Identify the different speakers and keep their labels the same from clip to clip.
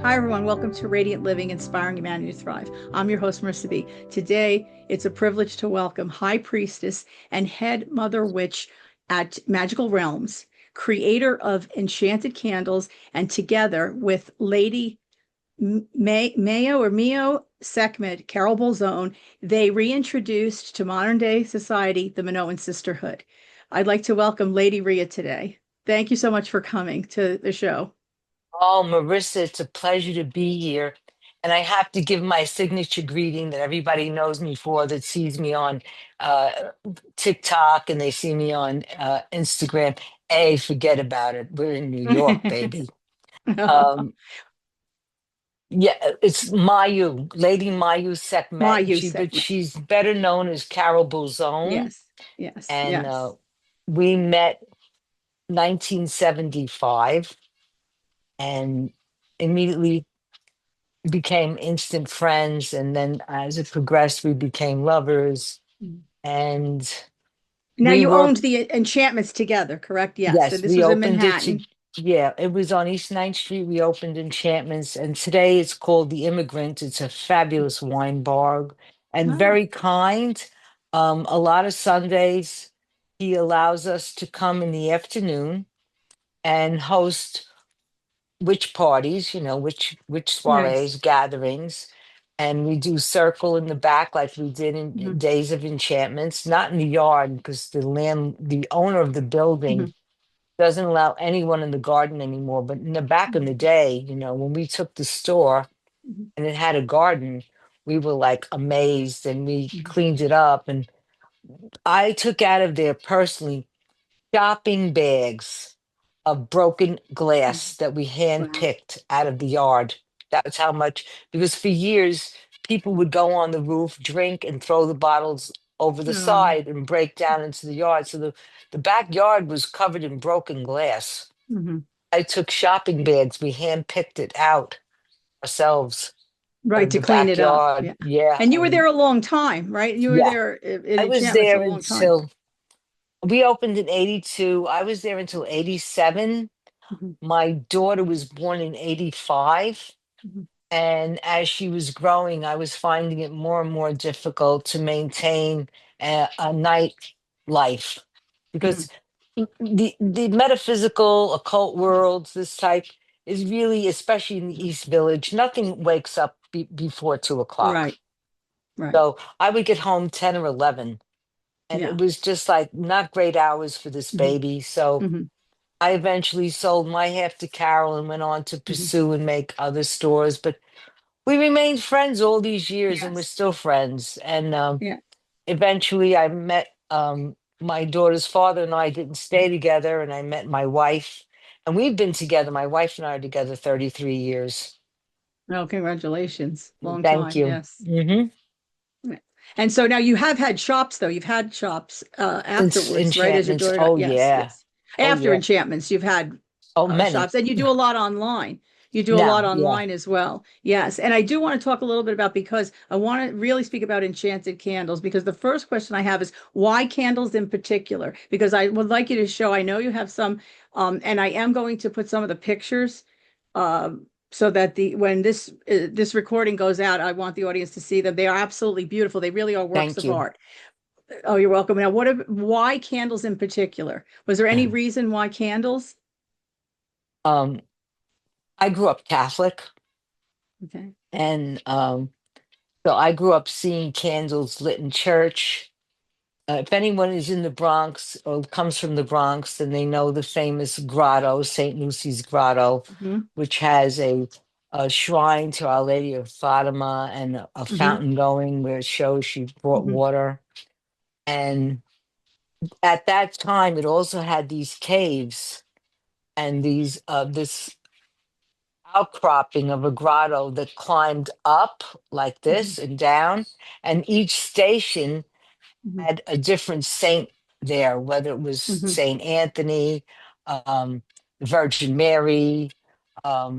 Speaker 1: Hi, everyone. Welcome to Radiant Living, Inspiring Humanity to Thrive. I'm your host, Marisa B. Today, it's a privilege to welcome High Priestess and Head Mother Witch at Magickal Realms, creator of Enchanted Candles, and together with Lady Mio Sekhmet, Carol Bolzone, they reintroduced to modern day society the Minoan sisterhood. I'd like to welcome Lady Rhea today. Thank you so much for coming to the show.
Speaker 2: Oh, Marissa, it's a pleasure to be here. And I have to give my signature greeting that everybody knows me for that sees me on uh, TikTok and they see me on Instagram. A, forget about it. We're in New York, baby. Um, yeah, it's Mayu, Lady Mayu
Speaker 1: My
Speaker 2: Sekhmet.
Speaker 1: you
Speaker 2: But
Speaker 1: segment.
Speaker 2: she's better known as Carol Bozone.
Speaker 1: Yes, yes,
Speaker 2: And
Speaker 1: yes.
Speaker 2: we met 1975 and immediately became instant friends, and then as it progressed we became lovers.
Speaker 1: Mm.
Speaker 2: And
Speaker 1: Now
Speaker 2: we
Speaker 1: you
Speaker 2: were,
Speaker 1: owned the enchantments together, correct? Yes. And
Speaker 2: yes,
Speaker 1: this
Speaker 2: we
Speaker 1: was in
Speaker 2: opened it to,
Speaker 1: Manhattan.
Speaker 2: yeah, it was on East Ninth Street. We opened Enchantments, and today it's called The Immigrant. It's a fabulous wine bar and
Speaker 1: Oh,
Speaker 2: very kind. A lot of Sundays he allows us to come in the afternoon and host witch parties, witch
Speaker 1: nice.
Speaker 2: soirees, gatherings, and we do circle in the back like we did in
Speaker 1: Hmm.
Speaker 2: Days of Enchantments, not in the yard because the owner of the building
Speaker 1: Hmm.
Speaker 2: doesn't allow anyone in the garden anymore. But in the back in the day, when we took the store and it had a garden, we were like amazed and we
Speaker 1: Hmm.
Speaker 2: cleaned it up. And I took out of there personally shopping bags of broken glass that we
Speaker 1: Wow.
Speaker 2: handpicked out of the yard. That was how much, because for years, people would go on the roof, drink, and throw the bottles over the
Speaker 1: Oh.
Speaker 2: side and break down into the yard. So the backyard was covered in broken glass.
Speaker 1: Hmm.
Speaker 2: I took shopping bags, we handpicked it out ourselves out
Speaker 1: Right,
Speaker 2: of
Speaker 1: to
Speaker 2: the
Speaker 1: clean it up.
Speaker 2: backyard.
Speaker 1: Yeah.
Speaker 2: Yeah.
Speaker 1: And you were
Speaker 2: And
Speaker 1: there a long time, right? You were
Speaker 2: yeah,
Speaker 1: there in
Speaker 2: I was
Speaker 1: enchantments a
Speaker 2: there
Speaker 1: long time.
Speaker 2: until we opened in 82. I was there until 87.
Speaker 1: Hmm.
Speaker 2: My daughter was born in 85.
Speaker 1: Hmm.
Speaker 2: And as she was growing, I was finding it more and more difficult to maintain a night life
Speaker 1: Hmm.
Speaker 2: because the metaphysical, occult worlds, this type is really, especially in the East Village, nothing wakes up before 2 o'clock.
Speaker 1: Right, right.
Speaker 2: So I would get home 10 or 11, and it
Speaker 1: Yeah.
Speaker 2: was just like not great hours for this
Speaker 1: Hmm.
Speaker 2: baby. So
Speaker 1: Hmm.
Speaker 2: I eventually sold my half to Carol and went on to
Speaker 1: Hmm.
Speaker 2: pursue and make other stores. But we remained friends all these years and we're
Speaker 1: Yes.
Speaker 2: still friends. And
Speaker 1: Yeah.
Speaker 2: eventually I met my daughter's father, and I didn't stay together. And I met my wife, and we've been together. My wife and I are together 33 years.
Speaker 1: Well, congratulations. Long
Speaker 2: Thank
Speaker 1: time.
Speaker 2: you.
Speaker 1: Yes.
Speaker 2: Hmm.
Speaker 1: Yeah. And so now you have had shops, though. You've had shops
Speaker 2: Since
Speaker 1: afterwards, right? As your
Speaker 2: Enchantments.
Speaker 1: daughter got,
Speaker 2: Oh,
Speaker 1: yes,
Speaker 2: yeah.
Speaker 1: yes.
Speaker 2: Oh,
Speaker 1: After
Speaker 2: yeah.
Speaker 1: enchantments, you've had
Speaker 2: Oh, many.
Speaker 1: shops, and you do a lot online. You do a lot
Speaker 2: Now, yeah.
Speaker 1: online as well. Yes. And I do want to talk a little bit about, because I want to really speak about enchanted candles, because the first question I have is why candles in particular? Because I would like you to show, I know you have some, and I am going to put some of the pictures so that the when this recording goes out, I want the audience to see them. They are absolutely beautiful. They really are works
Speaker 2: Thank
Speaker 1: of
Speaker 2: you.
Speaker 1: art. Oh, you're welcome. Now, why candles in particular? Was there any reason why candles?
Speaker 2: Um, I grew up Catholic,
Speaker 1: Okay.
Speaker 2: and so I grew up seeing candles lit in church. If anyone is in the Bronx or comes from the Bronx, then they know the famous grotto, St. Lucy's Grotto,
Speaker 1: Hmm.
Speaker 2: which has a shrine to Our Lady of Fatima and a
Speaker 1: Hmm.
Speaker 2: fountain going where it shows she brought
Speaker 1: Hmm.
Speaker 2: water. And at that time, it also had these caves and this outcropping of a grotto that climbed up like
Speaker 1: Hmm.
Speaker 2: this and down, and each station
Speaker 1: Hmm.
Speaker 2: had a different saint there, whether it was
Speaker 1: Hmm.
Speaker 2: Saint Anthony, um, Virgin Mary,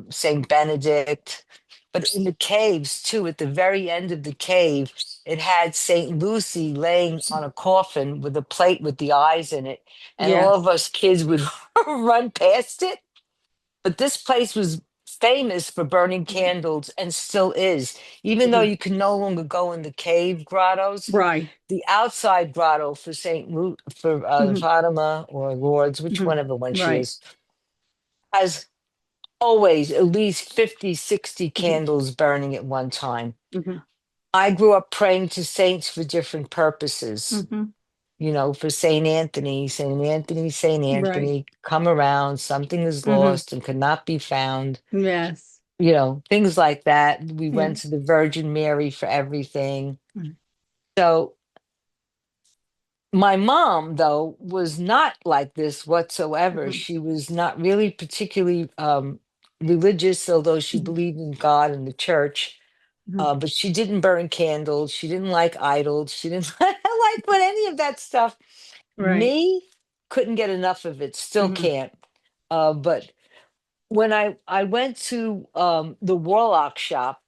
Speaker 2: Saint Benedict. But in the caves too, at the very end of the cave, it had Saint Lucy laying on a coffin with a plate with the eyes in it, and all of
Speaker 1: Yes.
Speaker 2: us kids would run past it. But this place was famous for burning candles and still is, even though
Speaker 1: Mhm.
Speaker 2: you can no longer go in the cave grottos.
Speaker 1: Right.
Speaker 2: The outside grotto for for
Speaker 1: Mhm.
Speaker 2: Fatima or Lourdes, which
Speaker 1: Mhm.
Speaker 2: whatever one she
Speaker 1: Right.
Speaker 2: is, has always at least 50, 60
Speaker 1: Mhm.
Speaker 2: candles burning at one time.
Speaker 1: Mhm.
Speaker 2: I grew up praying to saints for different purposes.
Speaker 1: Mhm.
Speaker 2: You know, for Saint Anthony, Saint Anthony, Saint
Speaker 1: Right.
Speaker 2: Anthony, come around, something is
Speaker 1: Mhm.
Speaker 2: lost and cannot be found.
Speaker 1: Yes.
Speaker 2: You know, things like that. We
Speaker 1: Yeah.
Speaker 2: went to the Virgin Mary for everything.
Speaker 1: Mhm.
Speaker 2: So my mom, though, was not like this whatsoever.
Speaker 1: Mhm.
Speaker 2: She was not really particularly religious, although she
Speaker 1: Mhm.
Speaker 2: believed in God and the church.
Speaker 1: Mhm.
Speaker 2: But she didn't burn candles. She didn't like idols. She didn't like what any of that stuff.
Speaker 1: Right.
Speaker 2: Me, couldn't get enough of it. Still
Speaker 1: Mhm.
Speaker 2: can't. But when I went to the Warlock shop,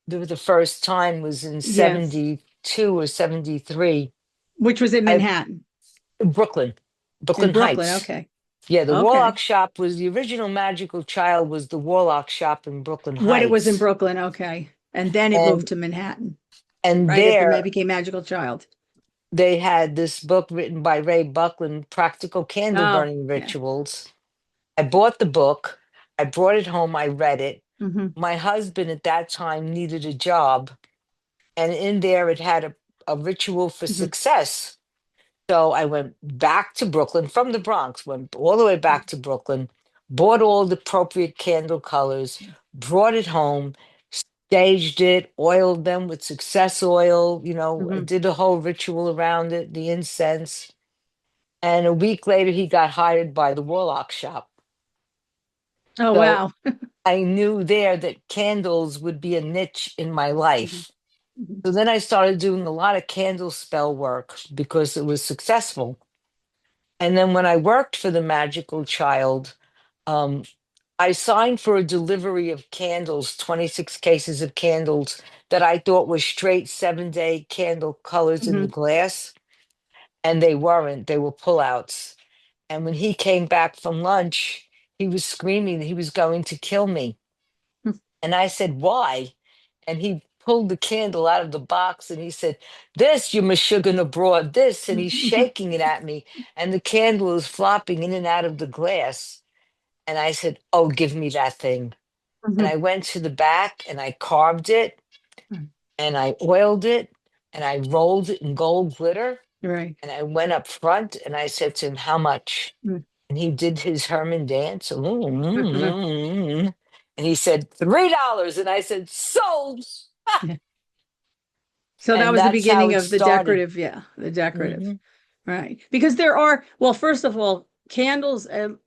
Speaker 2: the first time was in
Speaker 1: Yes.
Speaker 2: '72 or '73.
Speaker 1: Which was in
Speaker 2: I
Speaker 1: Manhattan,
Speaker 2: Brooklyn,
Speaker 1: in
Speaker 2: Brooklyn
Speaker 1: Brooklyn.
Speaker 2: Heights.
Speaker 1: Okay.
Speaker 2: Yeah, the Warlock
Speaker 1: Okay.
Speaker 2: shop was the original Magical Child was the Warlock shop in Brooklyn
Speaker 1: When it was in
Speaker 2: Heights,
Speaker 1: Brooklyn. Okay. And then it moved
Speaker 2: and
Speaker 1: to Manhattan, right? As the man
Speaker 2: there
Speaker 1: became Magical Child.
Speaker 2: they had this book written by Ray Buckland, Practical Candle
Speaker 1: Oh,
Speaker 2: Burning
Speaker 1: yeah.
Speaker 2: Rituals. I bought the book. I brought it home. I read it.
Speaker 1: Hmm.
Speaker 2: My husband at that time needed a job, and in there it had a ritual for
Speaker 1: Hmm.
Speaker 2: success. So I went back to Brooklyn from the Bronx, went all the way back to Brooklyn, bought all the appropriate candle colors, brought it home, staged it, oiled them with success oil, you know,
Speaker 1: Hmm.
Speaker 2: did a whole ritual around it, the incense. And a week later, he got hired by the Warlock shop.
Speaker 1: Oh,
Speaker 2: So
Speaker 1: wow.
Speaker 2: I knew there that candles would be a niche in my
Speaker 1: Mhm.
Speaker 2: life.
Speaker 1: Mhm.
Speaker 2: So then I started doing a lot of candle spell work because it was successful. And then when I worked for the Magical Child, um, I signed for a delivery of candles, 26 cases of candles that I thought were straight 7-day candle colors in the
Speaker 1: Mhm.
Speaker 2: glass. And they weren't, they were pullouts. And when he came back from lunch, he was screaming that he was going to kill me. And I said, why? And he pulled the candle out of the box and he said, this, you Meshuggah abroad, this. And he's shaking it at me. And the candle is flopping in and out of the glass. And I said, oh, give me that thing. And
Speaker 1: Mhm.
Speaker 2: I went to the back and I carved it
Speaker 1: Mhm.
Speaker 2: and I oiled it and I rolled it in gold glitter.
Speaker 1: Right.
Speaker 2: And I went up front and I said to him, how much?
Speaker 1: Mm.
Speaker 2: And he did his Herman dance.
Speaker 1: Mhm.
Speaker 2: And he said, $3. And I said, sold.
Speaker 1: Yeah. So that
Speaker 2: And
Speaker 1: was the
Speaker 2: that's how
Speaker 1: beginning
Speaker 2: it
Speaker 1: of the
Speaker 2: started.
Speaker 1: decorative, yeah, the decorative,
Speaker 2: Hmm.
Speaker 1: right? Because there are, well, first of all, candles and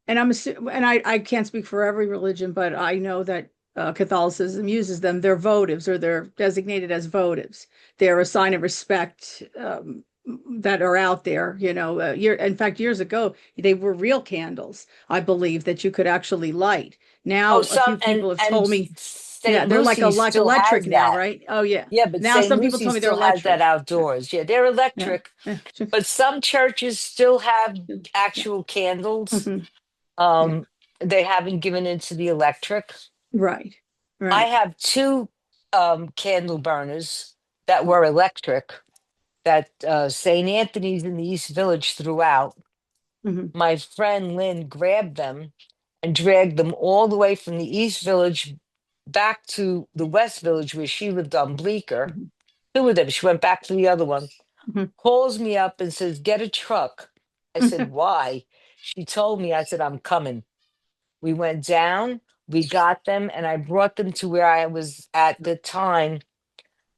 Speaker 1: I can't speak for every religion, but I know that Catholicism uses them. They're votives, or they're designated as votives. They're a sign of respect that are out there. In fact, years ago, they were real candles, I believe, that you could actually light.
Speaker 2: Oh,
Speaker 1: Now, a
Speaker 2: some
Speaker 1: few people have
Speaker 2: and
Speaker 1: told me, yeah,
Speaker 2: St.
Speaker 1: they're
Speaker 2: Lucy's
Speaker 1: like
Speaker 2: still
Speaker 1: electric
Speaker 2: has
Speaker 1: now,
Speaker 2: that.
Speaker 1: right? Oh, yeah.
Speaker 2: Yeah, but
Speaker 1: Now
Speaker 2: St.
Speaker 1: some people
Speaker 2: Lucy
Speaker 1: told me they're
Speaker 2: still has that
Speaker 1: electric. Yeah,
Speaker 2: outdoors. Yeah, they're
Speaker 1: yeah,
Speaker 2: electric,
Speaker 1: yeah.
Speaker 2: but some churches still have actual candles.
Speaker 1: Mhm. Yeah.
Speaker 2: Um, they haven't given into the electric.
Speaker 1: Right.
Speaker 2: I
Speaker 1: Right.
Speaker 2: have two candle burners that were electric that St. Anthony's in the East Village threw out.
Speaker 1: Mhm.
Speaker 2: My friend Lynn grabbed them and dragged them all the way from the East Village back to the West Village where she lived on Bleecker.
Speaker 1: Mhm.
Speaker 2: Two of them. She went back to the other one,
Speaker 1: Mhm.
Speaker 2: calls me up and says, get a truck. I said, why? She told me, I said, I'm coming. We went down, we got them, and I brought them to where I was at the time.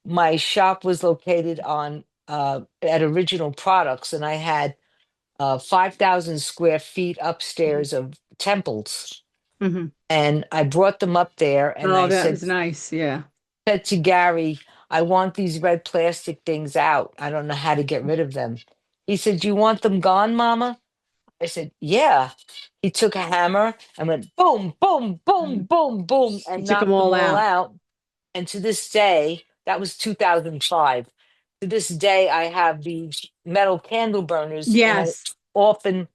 Speaker 2: My shop was located on at Original Products, and I had 5,000 square feet
Speaker 1: Mhm.
Speaker 2: upstairs of temples.
Speaker 1: Mhm.
Speaker 2: And I brought them up there, and
Speaker 1: Oh,
Speaker 2: I
Speaker 1: that
Speaker 2: said,
Speaker 1: was nice. Yeah.
Speaker 2: said to Gary, I want these red plastic things out. I don't know how to get rid of them. He said, do you want them gone, Mama? I said, yeah. He took a hammer and went boom, boom, boom,
Speaker 1: Mhm.
Speaker 2: boom, boom,
Speaker 1: You
Speaker 2: and
Speaker 1: took them
Speaker 2: knocked them
Speaker 1: all
Speaker 2: all
Speaker 1: out.
Speaker 2: out. And to this day, that was 2005. To this day, I have these metal candle burners, and I
Speaker 1: Yes.
Speaker 2: often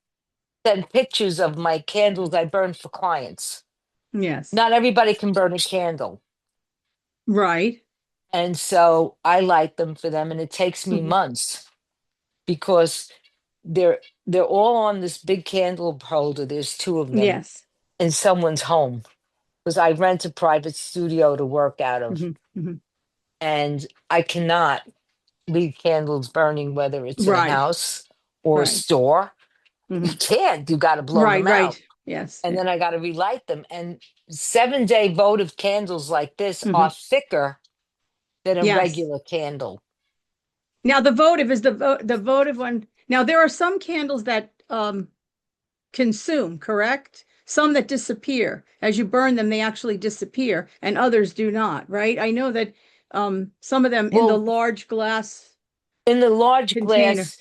Speaker 2: send pictures of my candles I burn for clients.
Speaker 1: Yes.
Speaker 2: Not everybody can burn a candle.
Speaker 1: Right.
Speaker 2: And so I light them for them, and it takes me
Speaker 1: Hmm.
Speaker 2: months because they're they're all on this big candle holder. There's two of them
Speaker 1: Yes.
Speaker 2: in someone's home because I rent a private studio to work out of,
Speaker 1: Hmm. Hmm.
Speaker 2: and I cannot leave candles burning, whether it's in a
Speaker 1: Right.
Speaker 2: house or a
Speaker 1: Right.
Speaker 2: store. You
Speaker 1: Hmm.
Speaker 2: can't. You got to blow
Speaker 1: Right.
Speaker 2: them out,
Speaker 1: Right. Yes.
Speaker 2: and
Speaker 1: Yeah.
Speaker 2: then I got to relight them. And 7-day votive candles like this
Speaker 1: Hmm.
Speaker 2: are thicker than a
Speaker 1: Yes.
Speaker 2: regular candle.
Speaker 1: Now the votive is the votive one. Now there are some candles that consume, correct? Some that disappear. As you burn them, they actually disappear, and others do not, right? I know that some of them in the
Speaker 2: Well,
Speaker 1: large glass
Speaker 2: in the large
Speaker 1: container.
Speaker 2: glass,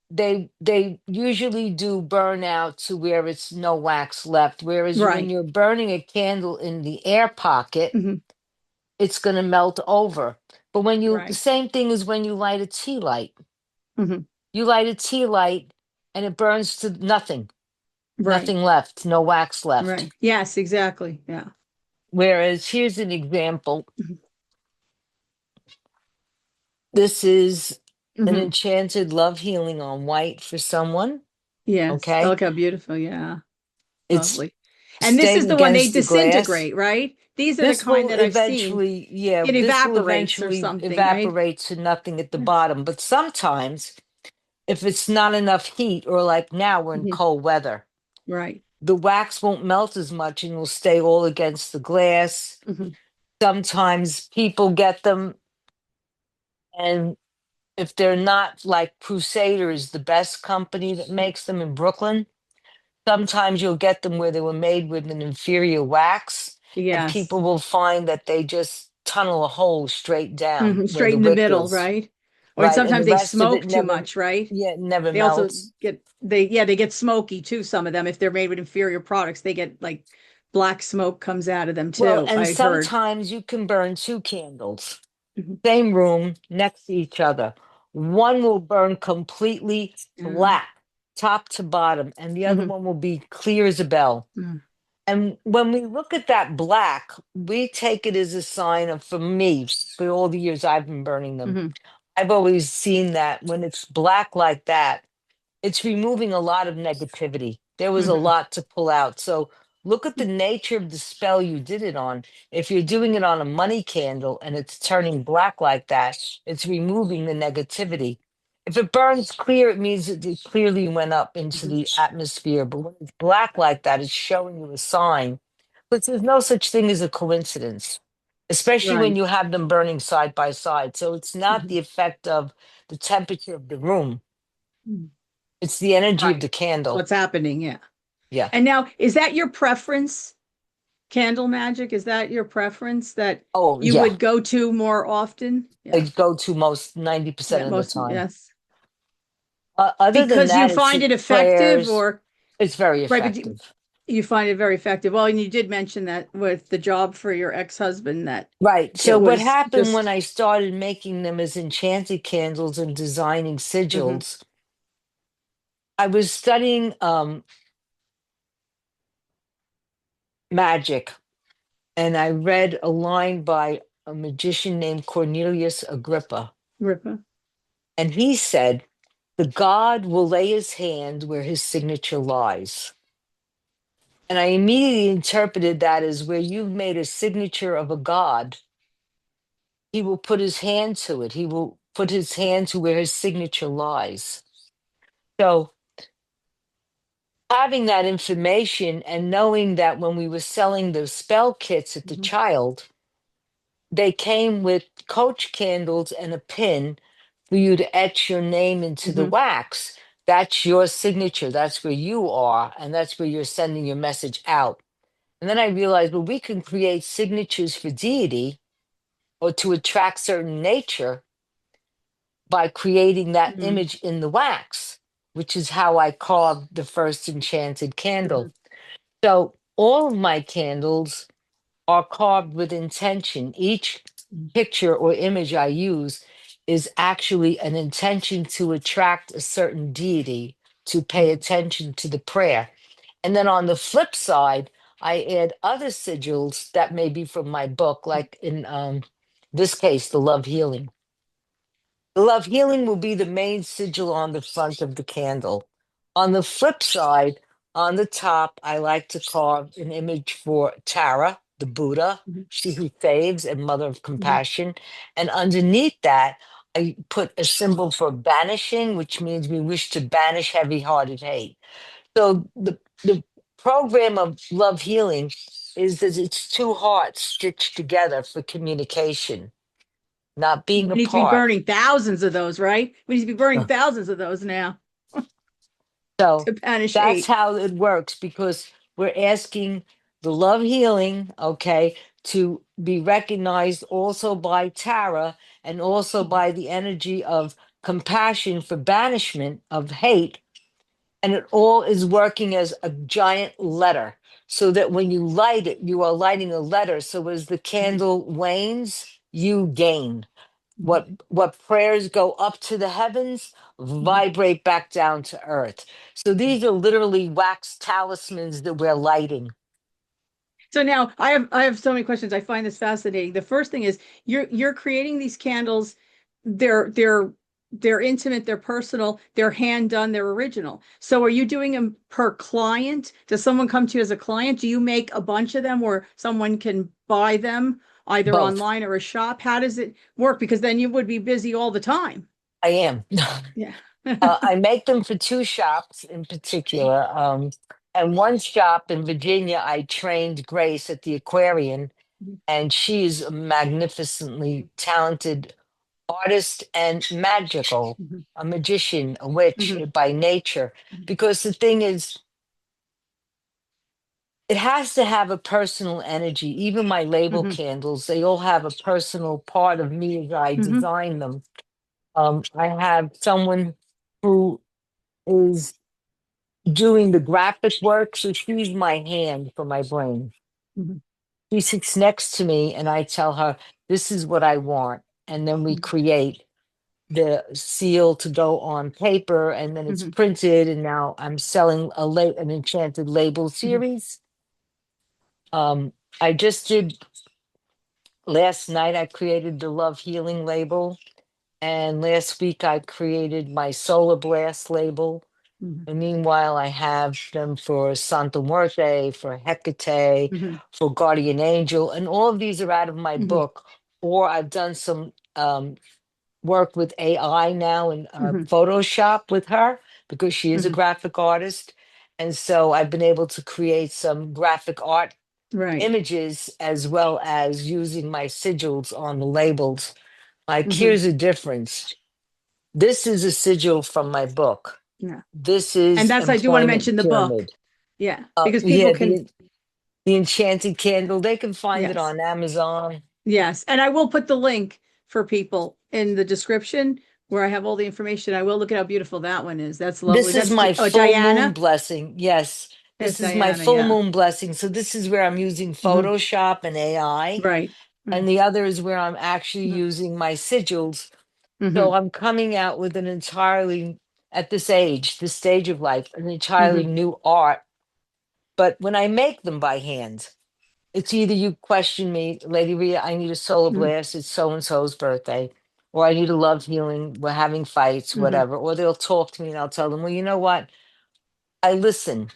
Speaker 2: they usually do burn out to where it's no wax left. Whereas when
Speaker 1: Right.
Speaker 2: you're burning a candle in the air pocket,
Speaker 1: Hmm.
Speaker 2: it's going to melt over. But when you, the
Speaker 1: Right.
Speaker 2: same thing as when you light a tea light.
Speaker 1: Hmm.
Speaker 2: You light a tea light and it burns to nothing,
Speaker 1: Right.
Speaker 2: nothing left, no wax
Speaker 1: Right.
Speaker 2: left.
Speaker 1: Yes, exactly. Yeah.
Speaker 2: Whereas here's an example.
Speaker 1: Hmm.
Speaker 2: This is an
Speaker 1: Hmm.
Speaker 2: enchanted love healing on white for someone.
Speaker 1: Yes. Oh,
Speaker 2: Okay.
Speaker 1: look how beautiful. Yeah.
Speaker 2: It's
Speaker 1: Lovely. And this is
Speaker 2: staying
Speaker 1: the one they
Speaker 2: against the glass.
Speaker 1: disintegrate, right? These are the
Speaker 2: This
Speaker 1: kind
Speaker 2: will
Speaker 1: that I've seen.
Speaker 2: eventually, yeah,
Speaker 1: It
Speaker 2: this will
Speaker 1: evaporates or
Speaker 2: eventually
Speaker 1: something, right?
Speaker 2: evaporate to nothing at the
Speaker 1: Yes.
Speaker 2: bottom. But sometimes, if it's not enough heat, or like now we're in
Speaker 1: Hmm.
Speaker 2: cold weather,
Speaker 1: Right.
Speaker 2: the wax won't melt as much and will stay all against the glass.
Speaker 1: Hmm.
Speaker 2: Sometimes people get them, and if they're not like Crusaders, the best company that makes them in Brooklyn, sometimes you'll get them where they were made with an inferior wax, and
Speaker 1: Yes.
Speaker 2: people will find that they just tunnel a hole straight down
Speaker 1: Hmm.
Speaker 2: where
Speaker 1: Straight
Speaker 2: the
Speaker 1: in the
Speaker 2: wick
Speaker 1: middle,
Speaker 2: is,
Speaker 1: right? Or and
Speaker 2: right? And the
Speaker 1: sometimes they
Speaker 2: rest of it
Speaker 1: smoke too
Speaker 2: never,
Speaker 1: much, right?
Speaker 2: yeah, it never
Speaker 1: They also
Speaker 2: melts.
Speaker 1: get they get smoky too, some of them. If they're made with inferior products, they get like black smoke comes out of them
Speaker 2: Well,
Speaker 1: too,
Speaker 2: and
Speaker 1: I heard.
Speaker 2: sometimes you can burn two candles,
Speaker 1: Mhm.
Speaker 2: same room next to each other. One will burn completely
Speaker 1: Yeah.
Speaker 2: black, top to bottom, and the other
Speaker 1: Mhm.
Speaker 2: one will be clear as a bell.
Speaker 1: Mhm.
Speaker 2: And when we look at that black, we take it as a sign of, for me, for all the years I've been burning them,
Speaker 1: Mhm.
Speaker 2: I've always seen that when it's black like that, it's removing a lot of negativity. There was a
Speaker 1: Mhm.
Speaker 2: lot to pull out. So look at the nature of the spell you did it on. If you're doing it on a money candle and it's turning black like that, it's removing the negativity. If it burns clear, it means that it clearly went up into
Speaker 1: Mhm.
Speaker 2: the atmosphere. But when it's black like that, it's showing you a sign. But there's no such thing as a coincidence, especially when
Speaker 1: Right.
Speaker 2: you have them burning side by side. So it's not
Speaker 1: Mhm.
Speaker 2: the effect of the temperature of the room,
Speaker 1: Mhm.
Speaker 2: it's the energy of
Speaker 1: Right.
Speaker 2: the candle.
Speaker 1: What's happening? Yeah.
Speaker 2: Yeah.
Speaker 1: And now, is that your preference, candle magic? Is that your preference that
Speaker 2: Oh,
Speaker 1: you
Speaker 2: yeah.
Speaker 1: would go to more often?
Speaker 2: I
Speaker 1: Yeah.
Speaker 2: go to most 90%
Speaker 1: Yeah.
Speaker 2: of the
Speaker 1: Most,
Speaker 2: time.
Speaker 1: yes.
Speaker 2: Other than
Speaker 1: Because you
Speaker 2: that, it's
Speaker 1: find it effective
Speaker 2: prayers.
Speaker 1: or
Speaker 2: It's very
Speaker 1: right, but
Speaker 2: effective.
Speaker 1: you find it very effective. Well, and you did mention that with the job for your ex-husband that
Speaker 2: Right. So
Speaker 1: it
Speaker 2: what
Speaker 1: was
Speaker 2: happened when
Speaker 1: just
Speaker 2: I started making them as enchanted candles and designing
Speaker 1: mhm,
Speaker 2: sigils, I was studying magic, and I read a line by a magician named Cornelius Agrippa.
Speaker 1: Ripa.
Speaker 2: And he said, "The god will lay his hand where his signature lies." And I immediately interpreted that as where you've made a signature of a god, he will put his hand to it. He will put his hand to where his signature lies. So having that information and knowing that when we were selling the spell kits at the
Speaker 1: Mhm,
Speaker 2: child, they came with coach candles and a pin for you to etch your name into the
Speaker 1: mhm,
Speaker 2: wax. That's your signature. That's where you are. And that's where you're sending your message out. And then I realized, well, we can create signatures for deity or to attract certain nature by creating that
Speaker 1: mhm,
Speaker 2: image in the wax, which is how I carved the first enchanted candle.
Speaker 1: mhm,
Speaker 2: So all of my candles are carved with intention. Each
Speaker 1: mhm,
Speaker 2: picture or image I use is actually an intention to attract a certain deity, to pay
Speaker 1: mhm,
Speaker 2: attention to the prayer. And then on the flip side, I add other sigils that may be from my book, like in this case, the love healing. The love healing will be the main sigil on the front of the candle. On the flip side, on the top, I like to carve an image for Tara, the Buddha,
Speaker 1: Mhm.
Speaker 2: she who saves and mother of
Speaker 1: Mhm.
Speaker 2: compassion. And underneath that, I put a symbol for banishing, which means we wish to banish heavy hearted hate. So the program of love healing is that it's two hearts stitched together for communication, not being
Speaker 1: We need to be
Speaker 2: apart.
Speaker 1: burning thousands of those, right? We need to be burning thousands of those now
Speaker 2: So
Speaker 1: to banish
Speaker 2: that's
Speaker 1: hate.
Speaker 2: how it works because we're asking the love healing, okay, to be recognized also by Tara and also by the energy of compassion for banishment of hate. And it all is working as a giant letter so that when you light it, you are lighting a letter. So as the
Speaker 1: Mhm.
Speaker 2: candle wanes, you gain.
Speaker 1: Mhm.
Speaker 2: What prayers go up to the heavens
Speaker 1: Mhm.
Speaker 2: vibrate back down to earth. So these are literally wax talismans that we're lighting.
Speaker 1: So now I have so many questions. I find this fascinating. The first thing is you're creating these candles. They're intimate, they're personal, they're hand done, they're original. So are you doing them per client? Does someone come to you as a client? Do you make a bunch of them where someone can buy them either
Speaker 2: Both.
Speaker 1: online or a shop? How does it work? Because then you would be busy all the time.
Speaker 2: I am.
Speaker 1: Yeah.
Speaker 2: I make them for two shops in particular. And one shop in Virginia, I trained Grace at the Aquarian, and she is a magnificently talented artist and magical,
Speaker 1: Mhm.
Speaker 2: a magician, a witch
Speaker 1: Mhm.
Speaker 2: by nature. Because the thing is, it has to have a personal energy. Even my label
Speaker 1: Mhm.
Speaker 2: candles, they all have a personal part of me as I
Speaker 1: Mhm.
Speaker 2: design them. I have someone who is doing the graphic work, so she's my hand for my brain.
Speaker 1: Mhm.
Speaker 2: She sits next to me, and I tell her, "This is what I want," and then we
Speaker 1: Mhm.
Speaker 2: create the seal to go on paper, and then it's
Speaker 1: Mhm.
Speaker 2: printed. And now I'm selling an enchanted label
Speaker 1: Mhm.
Speaker 2: series. Um, I just did last night. I created the Love Healing label, and last week I created my Solar Blast label.
Speaker 1: Mhm.
Speaker 2: And meanwhile, I have them for Santa Muerte, for Hecate,
Speaker 1: Mhm.
Speaker 2: for Guardian Angel, and all of these are out of my
Speaker 1: Mhm.
Speaker 2: book. Or I've done some work with AI now in
Speaker 1: Mhm.
Speaker 2: Photoshop with her because she is a
Speaker 1: Mhm.
Speaker 2: graphic artist. And so I've been able to create some graphic art
Speaker 1: Right.
Speaker 2: images as well as using my sigils on the labels. Like,
Speaker 1: Mhm.
Speaker 2: here's a difference. This is a sigil from my book.
Speaker 1: Yeah.
Speaker 2: This
Speaker 1: And
Speaker 2: is
Speaker 1: that's, I do want to
Speaker 2: employment
Speaker 1: mention the book.
Speaker 2: pyramid.
Speaker 1: Yeah. Because people
Speaker 2: Yeah,
Speaker 1: can,
Speaker 2: the enchanted candle. They can find it
Speaker 1: yes.
Speaker 2: on Amazon.
Speaker 1: Yes. And I will put the link for people in the description where I have all the information. I will look at how beautiful that one is. That's lovely.
Speaker 2: This is
Speaker 1: That's
Speaker 2: my full moon
Speaker 1: Diana.
Speaker 2: blessing. Yes,
Speaker 1: That's
Speaker 2: this is my
Speaker 1: Diana.
Speaker 2: full
Speaker 1: Yeah.
Speaker 2: moon blessing. So this is where I'm using
Speaker 1: Hmm.
Speaker 2: Photoshop and AI,
Speaker 1: Right.
Speaker 2: and
Speaker 1: Right.
Speaker 2: the other is where I'm actually using my sigils. So
Speaker 1: Mm-hmm.
Speaker 2: I'm coming out with an entirely, at this age, this stage of life, an entirely
Speaker 1: Hmm.
Speaker 2: new art. But when I make them by hand, it's either you question me, Lady Rhea, I need a solar
Speaker 1: Hmm.
Speaker 2: blast, it's so and so's birthday, or I need a love healing, we're having fights,
Speaker 1: Hmm.
Speaker 2: whatever. Or they'll talk to me and I'll tell them, well, you know what? I listen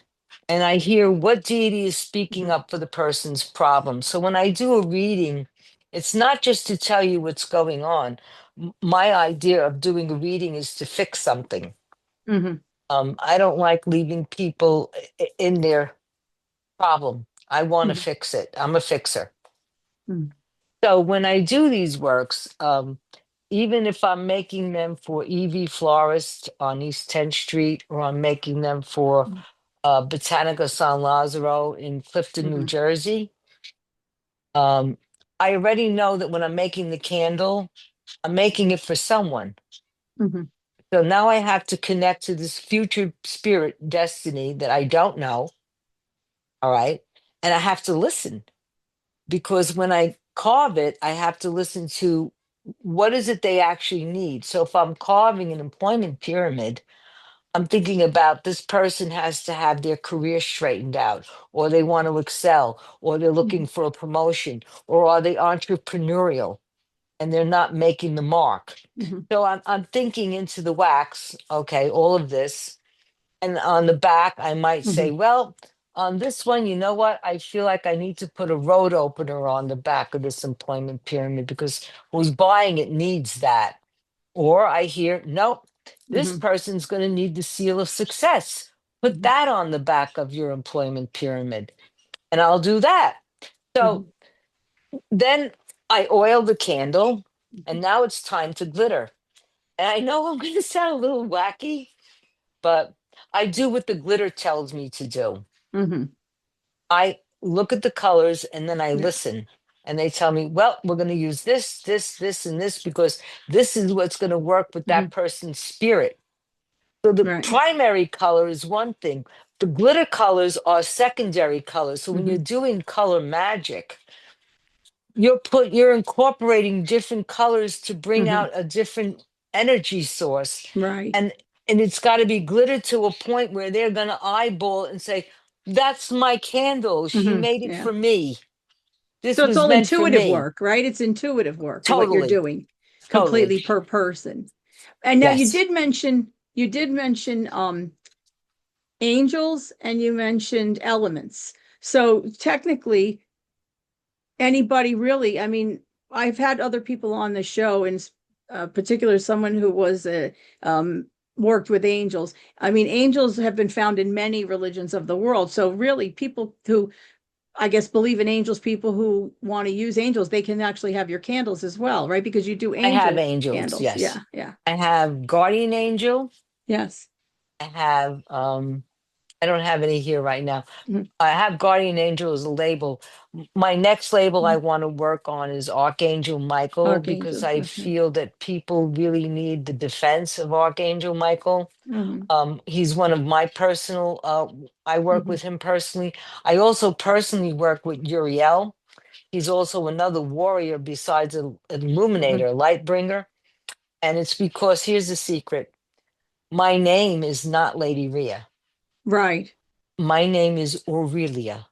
Speaker 2: and I hear what deity is speaking
Speaker 1: Hmm.
Speaker 2: up for the person's problem. So when I do a reading, it's not just to tell you what's going on. My idea of doing a reading is to fix something.
Speaker 1: Hmm.
Speaker 2: I don't like leaving people in their problem. I want to
Speaker 1: Hmm.
Speaker 2: fix it. I'm a fixer.
Speaker 1: Hmm.
Speaker 2: So when I do these works, even if I'm making them for EV Florist on East 10th Street, or I'm making them for Botanica San Lazzaro in Clifton, New
Speaker 1: Hmm.
Speaker 2: Jersey, um, I already know that when I'm making the candle, I'm making it for someone.
Speaker 1: Hmm.
Speaker 2: So now I have to connect to this future spirit destiny that I don't know. All right. And I have to listen because when I carve it, I have to listen to what is it they actually need. So if I'm carving an employment pyramid, I'm thinking about this person has to have their career straightened out, or they want to excel, or they're looking
Speaker 1: Mhm,
Speaker 2: for a promotion, or are they entrepreneurial and they're not making the mark.
Speaker 1: mhm,
Speaker 2: So I'm thinking into the wax, okay, all of this. And on the back, I might say,
Speaker 1: mhm,
Speaker 2: well, on this one, you know what? I feel like I need to put a road opener on the back of this employment pyramid because who's buying it needs that. Or I hear, nope, this
Speaker 1: mhm,
Speaker 2: person's going to need the seal of success. Put
Speaker 1: mhm,
Speaker 2: that on the back of your employment pyramid. And I'll do that. So
Speaker 1: mhm,
Speaker 2: then I oil the candle,
Speaker 1: mhm,
Speaker 2: and now it's time to glitter. And I know I'm going to sound a little wacky, but I do what the glitter tells me to do.
Speaker 1: mhm.
Speaker 2: I look at the colors and then I
Speaker 1: Yeah.
Speaker 2: listen. And they tell me, well, we're going to use this, this, this, and this because this is what's going to work with
Speaker 1: Mhm.
Speaker 2: that person's spirit. So the
Speaker 1: Right.
Speaker 2: primary color is one thing. The glitter colors are secondary colors. So when you're
Speaker 1: Mhm,
Speaker 2: doing color magic, you're incorporating different colors to bring
Speaker 1: mhm.
Speaker 2: out a different energy source.
Speaker 1: Right.
Speaker 2: And and it's got to be glittered to a point where they're going to eyeball it and say, that's my candle. She
Speaker 1: Mhm.
Speaker 2: made it
Speaker 1: Yeah.
Speaker 2: for me. This
Speaker 1: So it's
Speaker 2: was
Speaker 1: all
Speaker 2: meant for
Speaker 1: intuitive
Speaker 2: me.
Speaker 1: work, right? It's intuitive work, what you're
Speaker 2: Totally.
Speaker 1: doing,
Speaker 2: Totally.
Speaker 1: completely per person. And now
Speaker 2: Yes.
Speaker 1: you did mention angels and you mentioned elements. So technically, anybody really, I mean, I've had other people on the show, in particular, someone who was a worked with angels. I mean, angels have been found in many religions of the world. So really, people who I guess believe in angels, people who want to use angels, they can actually have your candles as well, right? Because you do
Speaker 2: I have
Speaker 1: angel
Speaker 2: angels.
Speaker 1: candles. Yeah,
Speaker 2: Yes.
Speaker 1: yeah.
Speaker 2: I have guardian angel.
Speaker 1: Yes.
Speaker 2: I have I don't have any here right now.
Speaker 1: Mhm.
Speaker 2: I have Guardian Angel as a label. My next label I
Speaker 1: Mhm.
Speaker 2: want to work on is Archangel Michael because
Speaker 1: Archangels.
Speaker 2: I
Speaker 1: Okay.
Speaker 2: feel that people really need the defense of Archangel Michael.
Speaker 1: Hmm.
Speaker 2: He's one of my personal, I work
Speaker 1: Hmm.
Speaker 2: with him personally. I also personally work with Uriel. He's also another warrior besides an
Speaker 1: Hmm.
Speaker 2: illuminator, light bringer. And it's because here's the secret. My name is not Lady Rhea.
Speaker 1: Right.
Speaker 2: My name is Aurelia,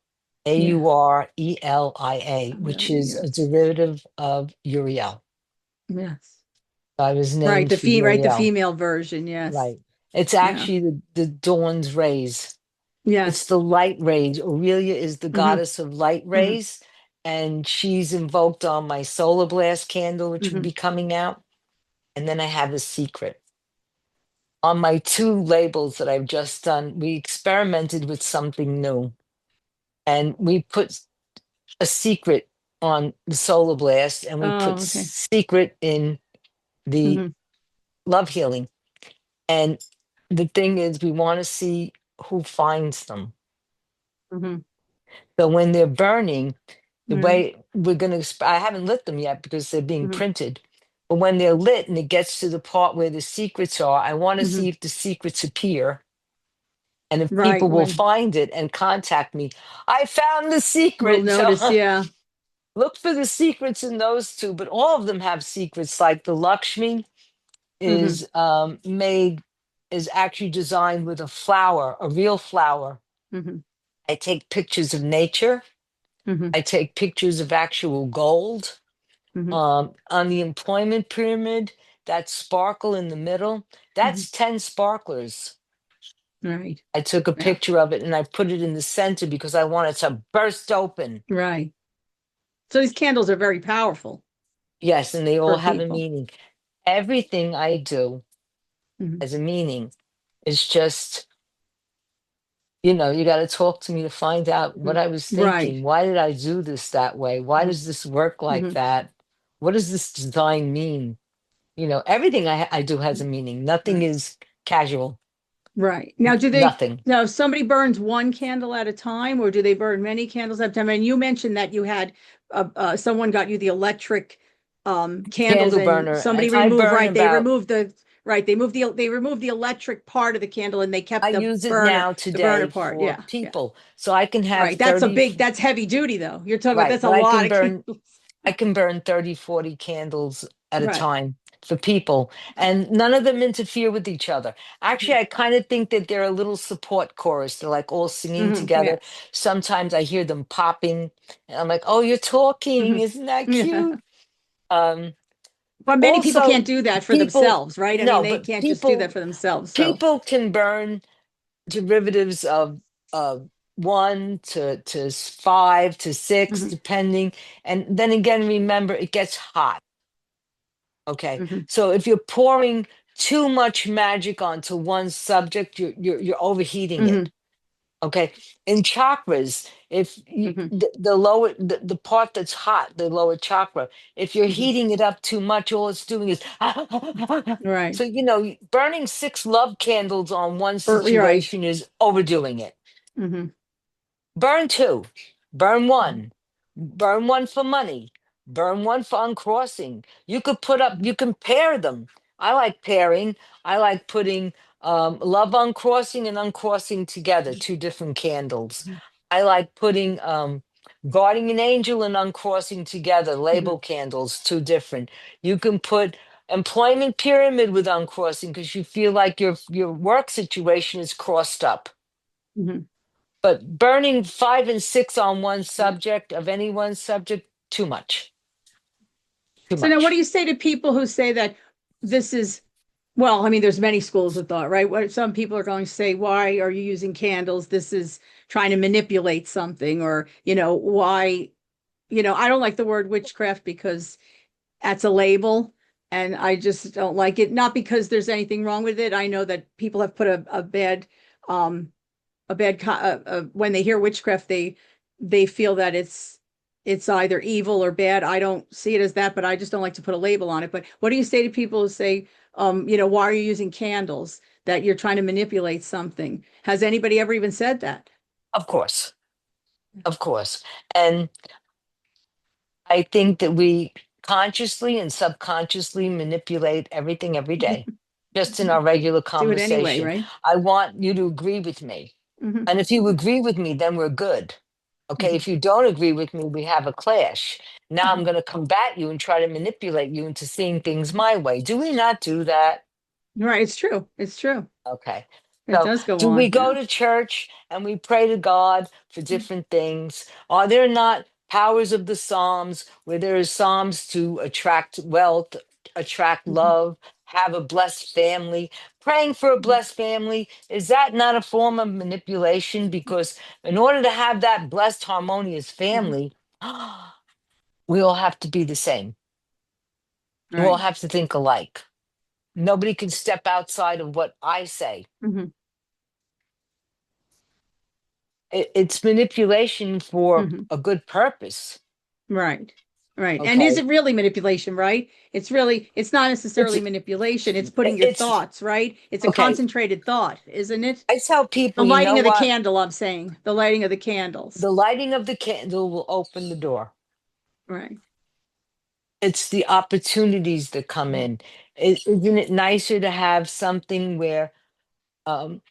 Speaker 1: Yeah.
Speaker 2: Aurelia, which
Speaker 1: Aurelia.
Speaker 2: is a
Speaker 1: Yes.
Speaker 2: derivative of Uriel.
Speaker 1: Yes.
Speaker 2: I was
Speaker 1: Right.
Speaker 2: named for
Speaker 1: Right. The
Speaker 2: Uriel.
Speaker 1: female version. Yes.
Speaker 2: Right. It's
Speaker 1: Yeah.
Speaker 2: actually the dawn's rays. It's
Speaker 1: Yes.
Speaker 2: the light rays. Aurelia is the
Speaker 1: Hmm.
Speaker 2: goddess of light
Speaker 1: Hmm.
Speaker 2: rays, and she's invoked on my solar blast candle, which will
Speaker 1: Hmm.
Speaker 2: be coming out. And then I have a secret. On my two labels that I've just done, we experimented with something new. And we put a secret on the solar blast and we put
Speaker 1: Oh, okay.
Speaker 2: secret in the
Speaker 1: Hmm.
Speaker 2: love healing. And the thing is, we want to see who finds them.
Speaker 1: Hmm.
Speaker 2: So when they're burning, the
Speaker 1: Right.
Speaker 2: way we're going to, I haven't lit them yet because they're being
Speaker 1: Hmm.
Speaker 2: printed. But when they're lit and it gets to the part where the secrets are, I want to
Speaker 1: Hmm.
Speaker 2: see if the secrets appear and if
Speaker 1: Right.
Speaker 2: people will
Speaker 1: When
Speaker 2: find it and contact me. I found the
Speaker 1: we'll
Speaker 2: secret. So
Speaker 1: notice. Yeah.
Speaker 2: look for the secrets in those two, but all of them have secrets. Like the Lakshmi
Speaker 1: Hmm.
Speaker 2: is made is actually designed with a flower, a real flower.
Speaker 1: Hmm.
Speaker 2: I take pictures of nature.
Speaker 1: Hmm.
Speaker 2: I take pictures of actual gold.
Speaker 1: Hmm.
Speaker 2: On the employment pyramid, that sparkle in the middle,
Speaker 1: Hmm.
Speaker 2: that's 10 sparklers.
Speaker 1: Right.
Speaker 2: I took a
Speaker 1: Yeah.
Speaker 2: picture of it and I put it in the center because I want it to burst open.
Speaker 1: Right. So these candles are very powerful
Speaker 2: Yes, and they all
Speaker 1: for
Speaker 2: have a
Speaker 1: people.
Speaker 2: meaning. Everything I do
Speaker 1: Hmm.
Speaker 2: has a meaning. It's just, you got to talk to me to find out what
Speaker 1: Hmm.
Speaker 2: I was
Speaker 1: Right.
Speaker 2: thinking. Why did I do this that way? Why
Speaker 1: Hmm.
Speaker 2: does this work like
Speaker 1: Hmm.
Speaker 2: that? What does this design mean? Everything I do has a meaning. Nothing
Speaker 1: Right.
Speaker 2: is casual.
Speaker 1: Right. Now,
Speaker 2: Nothing.
Speaker 1: now, somebody burns one candle at a time, or do they burn many candles at a time? And you mentioned that you had someone got you the electric candles
Speaker 2: Candle
Speaker 1: and
Speaker 2: burner.
Speaker 1: somebody
Speaker 2: I
Speaker 1: removed,
Speaker 2: burn
Speaker 1: right, they
Speaker 2: about,
Speaker 1: removed the, right, they removed the electric part of the candle and they
Speaker 2: I
Speaker 1: kept
Speaker 2: use it now
Speaker 1: the burner
Speaker 2: today
Speaker 1: part.
Speaker 2: for
Speaker 1: Yeah. Yeah.
Speaker 2: people. So I can have
Speaker 1: Right. That's
Speaker 2: 30,
Speaker 1: that's heavy duty though. You're talking about
Speaker 2: right.
Speaker 1: that's a
Speaker 2: But I
Speaker 1: lot
Speaker 2: can
Speaker 1: of
Speaker 2: burn,
Speaker 1: candles.
Speaker 2: I can burn 30, 40 candles at a
Speaker 1: Right.
Speaker 2: time. for people, and none of them interfere with each other. Actually, I kind of think that they're a little support chorus. They're like all singing
Speaker 1: Hmm.
Speaker 2: together.
Speaker 1: Yes.
Speaker 2: Sometimes I hear them popping, and I'm like, "Oh, you're talking!
Speaker 1: Hmm.
Speaker 2: Isn't that
Speaker 1: Yeah.
Speaker 2: cute?" Um,
Speaker 1: But many people
Speaker 2: Also,
Speaker 1: can't do that for
Speaker 2: people
Speaker 1: themselves, right? I mean,
Speaker 2: no,
Speaker 1: they
Speaker 2: but
Speaker 1: can't just do that for themselves. So,
Speaker 2: people can burn derivatives of 1 to 5 to 6,
Speaker 1: hmm.
Speaker 2: depending. And then again, remember, it gets hot. Okay,
Speaker 1: Hmm.
Speaker 2: so if you're pouring too much magic onto one subject, you're overheating
Speaker 1: Hmm.
Speaker 2: it. Okay, in chakras, if you,
Speaker 1: Hmm.
Speaker 2: the lower the part that's hot, the lower chakra, if you're
Speaker 1: Hmm.
Speaker 2: heating it up too much, all it's doing is
Speaker 1: Right.
Speaker 2: so burning 6 love candles on one
Speaker 1: Or, you're right.
Speaker 2: situation is overdoing it.
Speaker 1: Hmm.
Speaker 2: Burn two, burn
Speaker 1: Hmm.
Speaker 2: one, burn one for money, burn one for uncrossing. You could put up, you can pair them. I like pairing. I like putting love uncrossing and uncrossing together, 2 different candles. I like putting guardian angel and uncrossing together,
Speaker 1: Hmm.
Speaker 2: label candles, 2 different. You can put employment pyramid with uncrossing because you feel like your work situation is crossed up.
Speaker 1: Hmm.
Speaker 2: But burning 5 and 6 on one subject of any one subject, too much. Too
Speaker 1: So now, what do
Speaker 2: much.
Speaker 1: you say to people who say that this is, well, I mean, there's many schools of thought, right? What some people are going to say, why are you using candles? This is trying to manipulate something, or, why, I don't like the word witchcraft because that's a label and I just don't like it. Not because there's anything wrong with it. I know that people have put um, when they hear witchcraft, they feel that it's either evil or bad. I don't see it as that, but I just don't like to put a label on it. But what do you say to people who say, why are you using candles? That you're trying to manipulate something? Has anybody ever even said that?
Speaker 2: Of course. Of course. And I think that we consciously and subconsciously manipulate everything every day, just in our regular
Speaker 1: Do it anyway,
Speaker 2: conversation.
Speaker 1: right?
Speaker 2: I want you to agree with me.
Speaker 1: Hmm.
Speaker 2: And if you agree with me, then we're good. Okay.
Speaker 1: Hmm.
Speaker 2: If you don't agree with me, we have a clash. Now I'm
Speaker 1: Hmm.
Speaker 2: going to combat you and try to manipulate you into seeing things my way. Do we not do that?
Speaker 1: Right. It's true. It's true.
Speaker 2: Okay.
Speaker 1: It
Speaker 2: So,
Speaker 1: does go
Speaker 2: do we
Speaker 1: on.
Speaker 2: go
Speaker 1: Yeah.
Speaker 2: to church and we pray to God for different things? Are there not powers of the Psalms where there is Psalms to attract wealth, attract
Speaker 1: Mhm.
Speaker 2: love, have a blessed family? Praying for a
Speaker 1: Mhm.
Speaker 2: blessed family, is that not a form of manipulation? Because in order to have that blessed, harmonious
Speaker 1: Mhm.
Speaker 2: family, we all have to be the same. We all
Speaker 1: Right.
Speaker 2: have to think alike. Nobody can step outside of what I say.
Speaker 1: Hmm.
Speaker 2: It's manipulation for
Speaker 1: Hmm.
Speaker 2: a good purpose.
Speaker 1: Right. Right. And is
Speaker 2: Okay,
Speaker 1: it really manipulation, right? It's not
Speaker 2: it's
Speaker 1: necessarily manipulation. It's putting your
Speaker 2: it's
Speaker 1: thoughts, right? It's a
Speaker 2: okay.
Speaker 1: concentrated thought, isn't it?
Speaker 2: I tell
Speaker 1: The
Speaker 2: people, you know
Speaker 1: lighting of the
Speaker 2: what?
Speaker 1: candle, I'm saying. The lighting of the candles.
Speaker 2: The lighting of the candle will open the door.
Speaker 1: Right.
Speaker 2: It's the opportunities that come in. Isn't it nicer to have something where, um,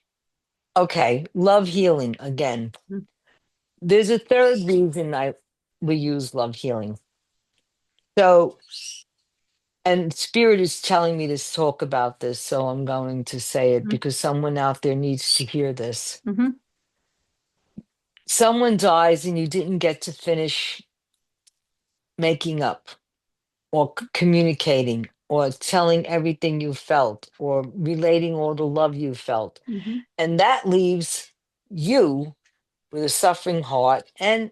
Speaker 2: okay, love healing again.
Speaker 1: Mhm.
Speaker 2: There's a third reason I we use love healing. So, and spirit is telling me to talk about this, so I'm going to say it because someone out there needs to hear this.
Speaker 1: Hmm.
Speaker 2: Someone dies and you didn't get to finish making up or communicating or telling everything you felt or relating all the love you felt.
Speaker 1: Hmm.
Speaker 2: And that leaves you with a suffering heart and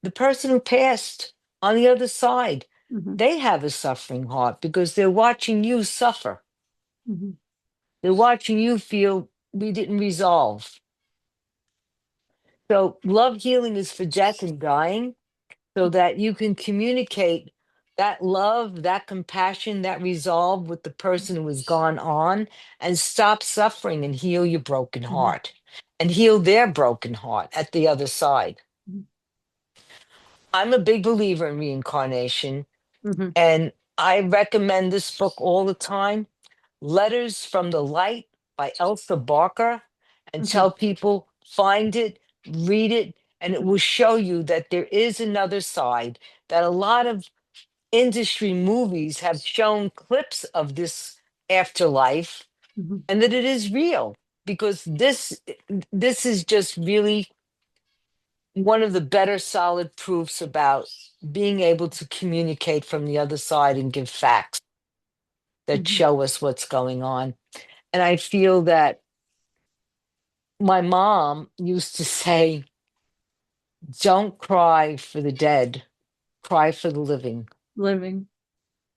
Speaker 2: the person who passed on the other side.
Speaker 1: Hmm.
Speaker 2: They have a suffering heart because they're watching you suffer.
Speaker 1: Hmm.
Speaker 2: They're watching you feel we didn't resolve. So, love healing is for death and dying so that you can communicate that love, that compassion, that resolve with the person who has gone on and stop suffering and heal your broken
Speaker 1: Hmm.
Speaker 2: heart and heal their broken heart at the other side. I'm a big believer in reincarnation
Speaker 1: Hmm.
Speaker 2: and I recommend this book all the time, Letters from the Light by Elsa Barker, and
Speaker 1: Hmm.
Speaker 2: tell people find it, read it, and it will show you that there is another side that a lot of industry movies have shown clips of this afterlife
Speaker 1: Mhm.
Speaker 2: and that it is real because this is just really one of the better solid proofs about being able to communicate from the other side and give facts that
Speaker 1: Mhm.
Speaker 2: show us what's going on. And I feel that my mom used to say, don't cry for the dead, cry for the living,
Speaker 1: Living.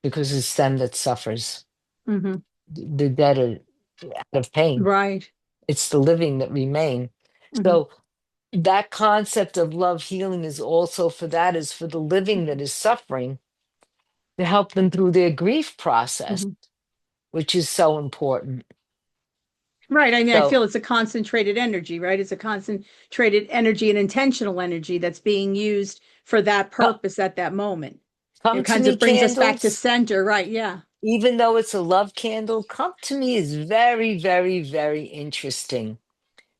Speaker 2: because it's them that suffers.
Speaker 1: Hmm.
Speaker 2: The dead are out of pain.
Speaker 1: Right.
Speaker 2: It's the living that remain.
Speaker 1: Hmm.
Speaker 2: So that concept of love healing is also for that, is for the living that is suffering, to help them through their grief process,
Speaker 1: Hmm.
Speaker 2: which is so important.
Speaker 1: Right. I mean, I
Speaker 2: So
Speaker 1: feel it's a concentrated energy, right? It's a concentrated energy and intentional energy that's being used for that
Speaker 2: co-
Speaker 1: purpose at that moment.
Speaker 2: come
Speaker 1: It
Speaker 2: to
Speaker 1: kind
Speaker 2: me,
Speaker 1: of brings us back to
Speaker 2: candles.
Speaker 1: center, right? Yeah.
Speaker 2: Even though it's a love candle, come to me is very, very, very interesting,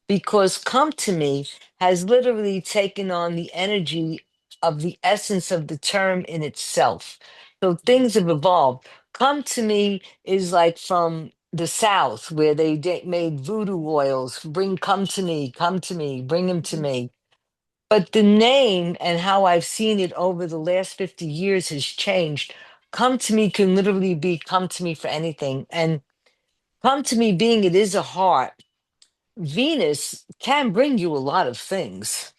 Speaker 2: because come to me has literally taken on the energy of the essence of the term in itself. So things have evolved. Come to me is like from the South, where they made voodoo oils. Bring, come to me, bring him to me. But the name and how I've seen it over the last 50 years has changed. Come to me can literally be come to me for anything. And come to me, being it is a heart, Venus can bring you a lot of things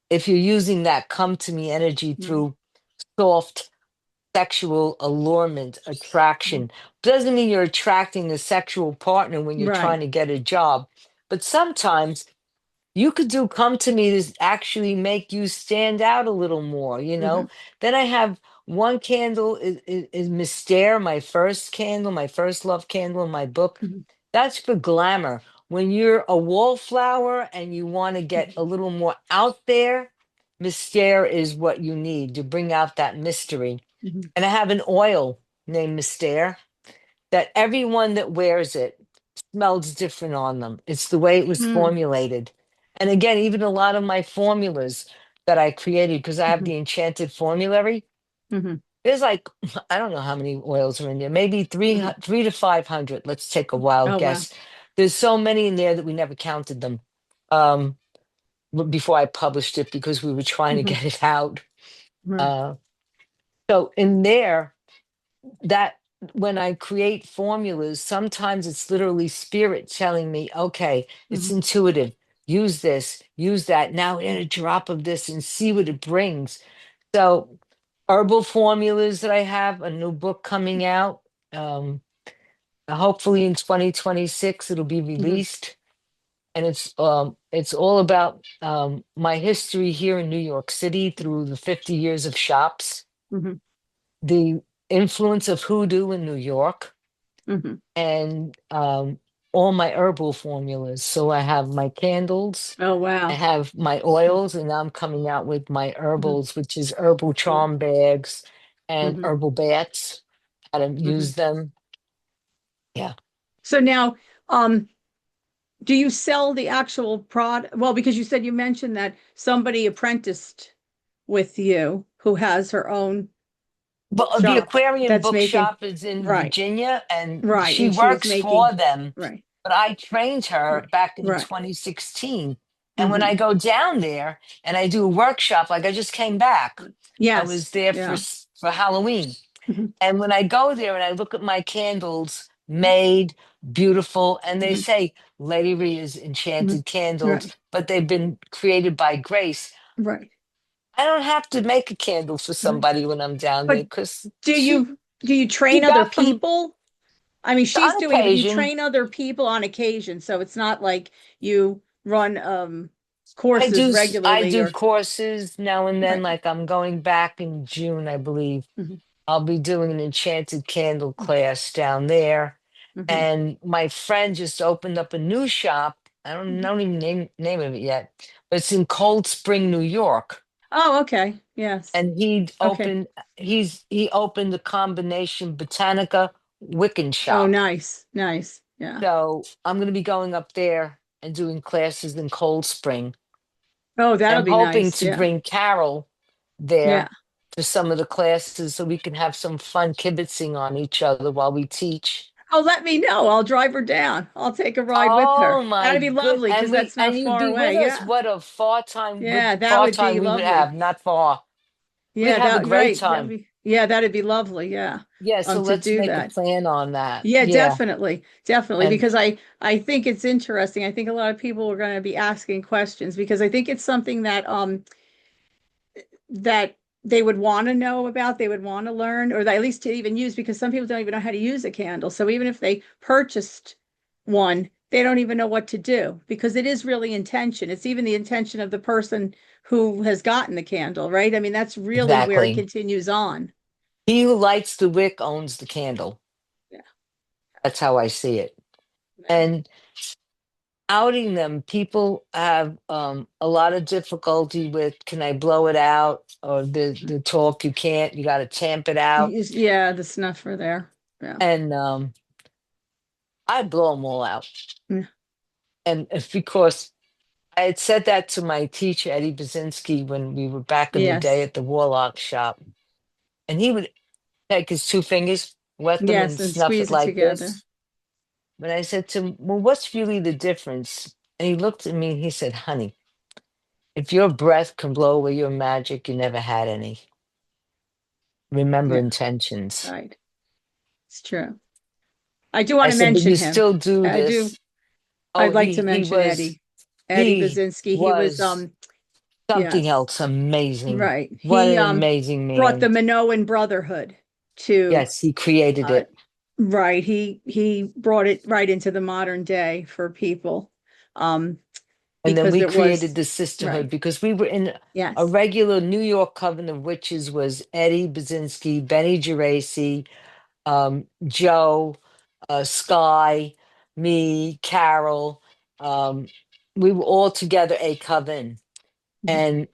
Speaker 2: if you're using that come to me energy
Speaker 1: Right.
Speaker 2: through soft sexual allurement,
Speaker 1: Mhm.
Speaker 2: attraction. Doesn't mean you're attracting a sexual partner when you're trying
Speaker 1: Right.
Speaker 2: to get a job, but sometimes you could do come to me to actually make you stand out a little more, you
Speaker 1: Hmm.
Speaker 2: know? Then I have one candle is Mystere, my first candle, my first love candle in my book.
Speaker 1: Hmm.
Speaker 2: That's for glamour. When you're a wallflower and you want to get a little more out there, Mystere is what you need to bring out that mystery.
Speaker 1: Hmm.
Speaker 2: And I have an oil named Mystere that everyone that wears it smells different on them. It's the way it was
Speaker 1: Hmm.
Speaker 2: formulated. And again, even a lot of my formulas that I created, because I have
Speaker 1: Hmm.
Speaker 2: the enchanted formulary,
Speaker 1: Hmm.
Speaker 2: there's like, I don't know how many oils are in there, maybe
Speaker 1: Hmm.
Speaker 2: three to 500. Let's take a wild
Speaker 1: Oh, wow.
Speaker 2: guess. There's so many in there that we never counted them um, before I published it, because we were trying to
Speaker 1: Hmm.
Speaker 2: get it out.
Speaker 1: Right.
Speaker 2: Uh, so in there, that when I create formulas, sometimes it's literally spirit telling me, okay, it's
Speaker 1: Hmm.
Speaker 2: intuitive. Use this, use that. Now add a drop of this and see what it brings. So, herbal formulas that I have, a new book coming out. Um, Hopefully in 2026 it'll be
Speaker 1: Hmm.
Speaker 2: released. And it's all about my history here in New York City through the 50 years of shops,
Speaker 1: Hmm.
Speaker 2: the influence of hoodoo in New York,
Speaker 1: Hmm.
Speaker 2: and all my herbal formulas. So I have my candles,
Speaker 1: Oh,
Speaker 2: I
Speaker 1: wow.
Speaker 2: have my oils, and now I'm coming out with my
Speaker 1: Hmm.
Speaker 2: herbals, which is herbal
Speaker 1: Cool.
Speaker 2: charm bags and
Speaker 1: Hmm.
Speaker 2: herbal bats, how to
Speaker 1: Hmm.
Speaker 2: use them. Yeah.
Speaker 1: So now, um, do you sell the actual product? Well, because you said you mentioned that somebody apprenticed with you who has her own
Speaker 2: But the
Speaker 1: bookshop
Speaker 2: aquarium
Speaker 1: that's making,
Speaker 2: bookshop is in
Speaker 1: right,
Speaker 2: Virginia, and
Speaker 1: right.
Speaker 2: she
Speaker 1: And she is
Speaker 2: works for
Speaker 1: making,
Speaker 2: them.
Speaker 1: right,
Speaker 2: But I trained her
Speaker 1: right,
Speaker 2: back in
Speaker 1: right.
Speaker 2: 2016. And when
Speaker 1: Hmm.
Speaker 2: I go down there and I do a workshop, like I just came back, I was
Speaker 1: Yes.
Speaker 2: there for
Speaker 1: Yeah.
Speaker 2: for Halloween.
Speaker 1: Hmm.
Speaker 2: And when I go there and I look at my candles, made beautiful, and they
Speaker 1: Hmm.
Speaker 2: say Lady Rhea's
Speaker 1: Hmm.
Speaker 2: enchanted candles,
Speaker 1: Right,
Speaker 2: but they've been created by grace.
Speaker 1: right,
Speaker 2: I don't have to make a candle for
Speaker 1: right.
Speaker 2: somebody when I'm down there,
Speaker 1: But
Speaker 2: because
Speaker 1: do you do you
Speaker 2: she
Speaker 1: train other
Speaker 2: got them
Speaker 1: people? I mean, she's
Speaker 2: on
Speaker 1: doing it, but you
Speaker 2: occasion.
Speaker 1: train other people on occasion. So it's not like you run
Speaker 2: I
Speaker 1: courses
Speaker 2: I
Speaker 1: regularly
Speaker 2: do
Speaker 1: or
Speaker 2: courses now and then,
Speaker 1: right.
Speaker 2: like I'm going back in June, I believe.
Speaker 1: Hmm.
Speaker 2: I'll be doing an enchanted candle class down there.
Speaker 1: Hmm.
Speaker 2: And my friend just opened up a new shop. I don't even name of it yet, but it's in Cold Spring, New York.
Speaker 1: Oh, okay. Yes.
Speaker 2: And
Speaker 1: Okay.
Speaker 2: he opened a combination Botanica Wiccan
Speaker 1: Oh,
Speaker 2: shop.
Speaker 1: nice. Nice. Yeah.
Speaker 2: So I'm gonna be going up there and doing classes in Cold Spring.
Speaker 1: Oh,
Speaker 2: And
Speaker 1: that'll
Speaker 2: I'm
Speaker 1: be
Speaker 2: hoping
Speaker 1: nice.
Speaker 2: to
Speaker 1: Yeah.
Speaker 2: bring Carol
Speaker 1: Yeah.
Speaker 2: there for some of the classes so we can have some fun kibitzing on each other while we teach.
Speaker 1: Oh, let me know. I'll drive her down. I'll take a ride with
Speaker 2: Oh
Speaker 1: her.
Speaker 2: my
Speaker 1: That'd be
Speaker 2: good,
Speaker 1: lovely because that's not
Speaker 2: and you'd
Speaker 1: far
Speaker 2: be with
Speaker 1: away.
Speaker 2: us.
Speaker 1: Yeah.
Speaker 2: What a far time,
Speaker 1: Yeah, that
Speaker 2: far
Speaker 1: would
Speaker 2: time
Speaker 1: be
Speaker 2: we would
Speaker 1: lovely.
Speaker 2: have, not far. We'd
Speaker 1: Yeah,
Speaker 2: have a
Speaker 1: that
Speaker 2: great
Speaker 1: right.
Speaker 2: time.
Speaker 1: Yeah, that'd be lovely. Yeah.
Speaker 2: Yeah, so
Speaker 1: To
Speaker 2: let's
Speaker 1: do
Speaker 2: make a
Speaker 1: that.
Speaker 2: plan on that.
Speaker 1: Yeah,
Speaker 2: Yeah.
Speaker 1: definitely. Definitely.
Speaker 2: And
Speaker 1: Because I think it's interesting. I think a lot of people are going to be asking questions because I think it's something that they would want to know about, they would want to learn, or at least to even use, because some people don't even know how to use a candle. So even if they purchased one, they don't even know what to do because it is really intention. It's even the intention of the person who has gotten the candle, right? I mean, that's really where it
Speaker 2: exactly.
Speaker 1: continues on.
Speaker 2: He who lights the wick owns the candle.
Speaker 1: Yeah.
Speaker 2: That's how I see it.
Speaker 1: Right.
Speaker 2: And outing them, people have a lot of difficulty with, can I blow it out? Or the talk, you can't, you got to tamp it out.
Speaker 1: Yeah, the snuffer there. Yeah.
Speaker 2: And I blow them all out.
Speaker 1: Yeah.
Speaker 2: And it's because I had said that to my teacher, Eddie Basinski, when we were back in the day
Speaker 1: Yes.
Speaker 2: at the Warlock shop. And he would take his two fingers, wet them,
Speaker 1: Yes,
Speaker 2: and
Speaker 1: and
Speaker 2: snuff it
Speaker 1: squeeze it
Speaker 2: like
Speaker 1: together.
Speaker 2: this. But I said to him, well, what's really the difference? And he looked at me and he said, honey, if your breath can blow away your magic, you never had any. Remember
Speaker 1: Yeah,
Speaker 2: intentions.
Speaker 1: right. It's true. I do want
Speaker 2: I
Speaker 1: to
Speaker 2: said, but
Speaker 1: mention
Speaker 2: you
Speaker 1: him.
Speaker 2: still do
Speaker 1: I do.
Speaker 2: this. Oh,
Speaker 1: I'd like to mention Eddie
Speaker 2: he
Speaker 1: Basinski. He was
Speaker 2: was something
Speaker 1: yes,
Speaker 2: else amazing.
Speaker 1: right.
Speaker 2: What
Speaker 1: He
Speaker 2: an amazing
Speaker 1: brought the
Speaker 2: man.
Speaker 1: Minoan Brotherhood to
Speaker 2: Yes, he created
Speaker 1: uh
Speaker 2: it.
Speaker 1: right. He brought it right into the modern day for people. Um
Speaker 2: And then
Speaker 1: because
Speaker 2: we
Speaker 1: it
Speaker 2: created
Speaker 1: was
Speaker 2: the sisterhood
Speaker 1: right.
Speaker 2: because we were in a
Speaker 1: Yes.
Speaker 2: regular New York Coven of Witches was Eddie Basinski, Benny Geraci, Joe, Sky, me, Carol. Um, we were all together a coven.
Speaker 1: Mhm.
Speaker 2: And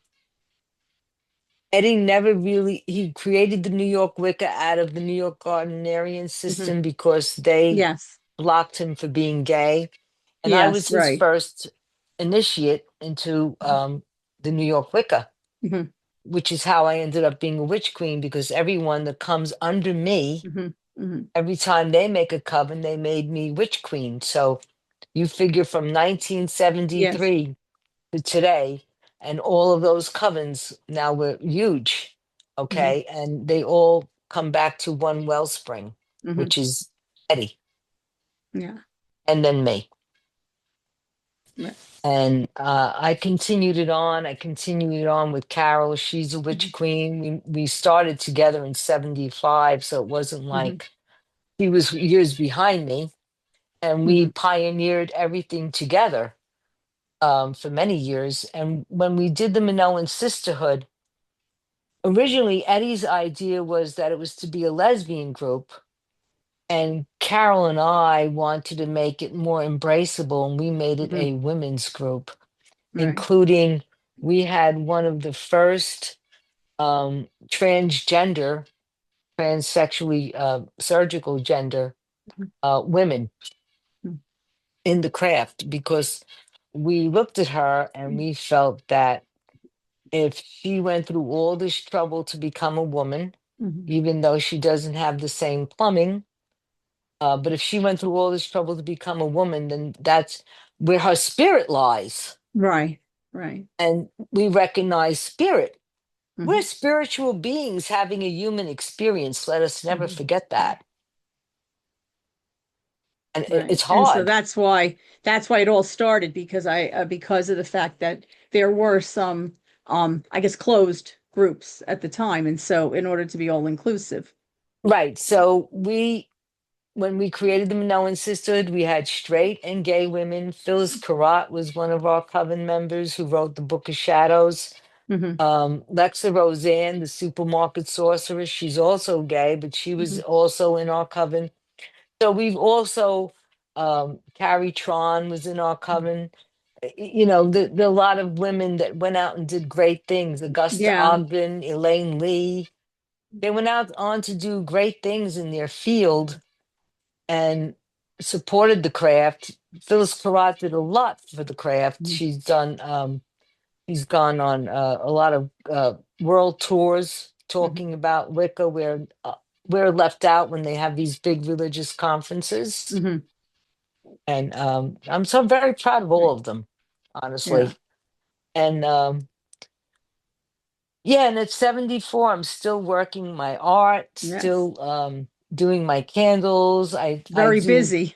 Speaker 2: Eddie never really, he created the New York Wicca out of the New York Gardnerian
Speaker 1: Mhm.
Speaker 2: system because they
Speaker 1: Yes.
Speaker 2: blocked him for being gay. And I was
Speaker 1: Yes,
Speaker 2: his
Speaker 1: right.
Speaker 2: first initiate into the New York Wicca,
Speaker 1: Mhm.
Speaker 2: which is how I ended up being a witch queen because everyone that comes under me,
Speaker 1: Mhm. Mhm.
Speaker 2: every time they make a coven, they made me witch queen. So you figure from
Speaker 1: Yes.
Speaker 2: 1973 to today, and all of those covens now were huge.
Speaker 1: Mhm.
Speaker 2: Okay. And they all come back to one wellspring,
Speaker 1: Mhm.
Speaker 2: which is Eddie
Speaker 1: Yeah.
Speaker 2: and then me.
Speaker 1: Right.
Speaker 2: And I continued it on. I continued it on with Carol. She's a witch
Speaker 1: Mhm.
Speaker 2: queen. We started together in 75, so it wasn't
Speaker 1: Mhm.
Speaker 2: like she was years behind me. And we
Speaker 1: Mhm.
Speaker 2: pioneered everything together for many years. And when we did the Minoan Sisterhood, originally Eddie's idea was that it was to be a lesbian group. And Carol and I wanted to make it more embraceable, and we made it
Speaker 1: Mhm.
Speaker 2: a women's group,
Speaker 1: Right.
Speaker 2: including we had one of the first transgender, transsexually surgical gender
Speaker 1: Mhm.
Speaker 2: women
Speaker 1: Mhm.
Speaker 2: in the craft because we looked at her and we felt that if she went through all this trouble to become a woman,
Speaker 1: Mhm.
Speaker 2: even though she doesn't have the same plumbing, but if she went through all this trouble to become a woman, then that's where her spirit lies.
Speaker 1: Right. Right.
Speaker 2: And we recognize spirit. We're
Speaker 1: Mhm.
Speaker 2: spiritual beings having a human experience. Let us never
Speaker 1: Mhm.
Speaker 2: forget that. And
Speaker 1: Right.
Speaker 2: it's
Speaker 1: And so
Speaker 2: hard.
Speaker 1: that's why it all started because because of the fact that there were some I guess closed groups at the time, and so in order to be all inclusive.
Speaker 2: Right. So when we created the Minoan Sisterhood, we had straight and gay women. Phyllis Karat was one of our coven members who wrote the Book of Shadows.
Speaker 1: Hmm.
Speaker 2: Lexa Roseanne, the supermarket sorceress, she's also gay, but she was
Speaker 1: Hmm.
Speaker 2: also in our coven. So we've also, Carrie Tron was in our coven. You know, the a lot of women that went out and did great things. Augusta
Speaker 1: Yeah.
Speaker 2: Ogden, Elaine Lee, they went out on to do great things in their field and supported the craft. Phyllis Karat did a lot for the craft.
Speaker 1: Mhm.
Speaker 2: She's gone on a lot of world tours
Speaker 1: Mhm.
Speaker 2: talking about Wicca, where we're left out when they have these big religious conferences.
Speaker 1: Mhm.
Speaker 2: And I'm very proud of all
Speaker 1: Right.
Speaker 2: of them,
Speaker 1: Yeah.
Speaker 2: honestly. And yeah, and at 74, I'm still working my art,
Speaker 1: Yes.
Speaker 2: still doing my candles. I
Speaker 1: Very
Speaker 2: do,
Speaker 1: busy.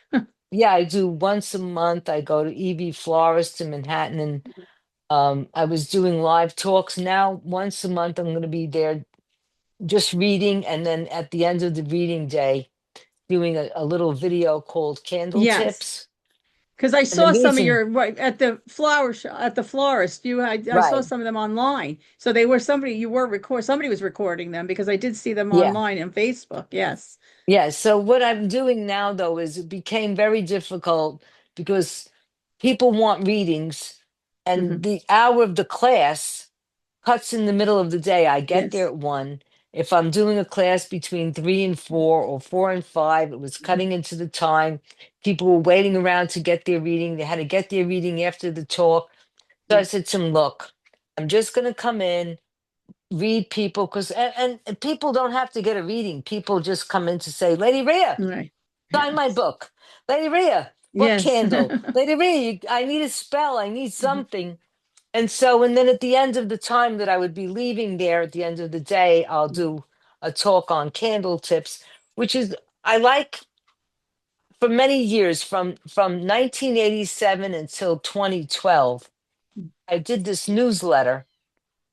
Speaker 2: yeah, I do once a month. I go to EV Florist in Manhattan, and I was doing live talks. Now, once a month, I'm going to be there just reading, and then at the end of the reading day, doing a little video called Candle
Speaker 1: Yes.
Speaker 2: Tips.
Speaker 1: Because I
Speaker 2: And the
Speaker 1: saw some of
Speaker 2: reason,
Speaker 1: your right at the flower shop at the florist. I saw
Speaker 2: right?
Speaker 1: some of them online. So they were somebody was recording them because I did see them
Speaker 2: Yeah.
Speaker 1: online on Facebook. Yes.
Speaker 2: Yeah, so what I'm doing now though is it became very difficult because people want readings and
Speaker 1: Hmm.
Speaker 2: the hour of the class cuts in the middle of the day. I get there
Speaker 1: Yes.
Speaker 2: at 1. If I'm doing a class between 3 and 4 or 4 and 5, it was
Speaker 1: Mhm.
Speaker 2: cutting into the time. People were waiting around to get their reading. They had to get their reading after the talk. So I
Speaker 1: Mhm.
Speaker 2: said to them, look, I'm just going to come in, read people because and people don't have to get a reading. People just come in to say, Lady Rhea,
Speaker 1: Right.
Speaker 2: sign my
Speaker 1: Yes.
Speaker 2: book. Lady Rhea, book
Speaker 1: Yes.
Speaker 2: candle. Lady Rhea, I need a spell. I need
Speaker 1: Mhm.
Speaker 2: something. And so, and then at the end of the time that I would be leaving there at the end of the day, I'll do a talk on candle tips, which is, I like for many years from 1987 until 2012, I did this newsletter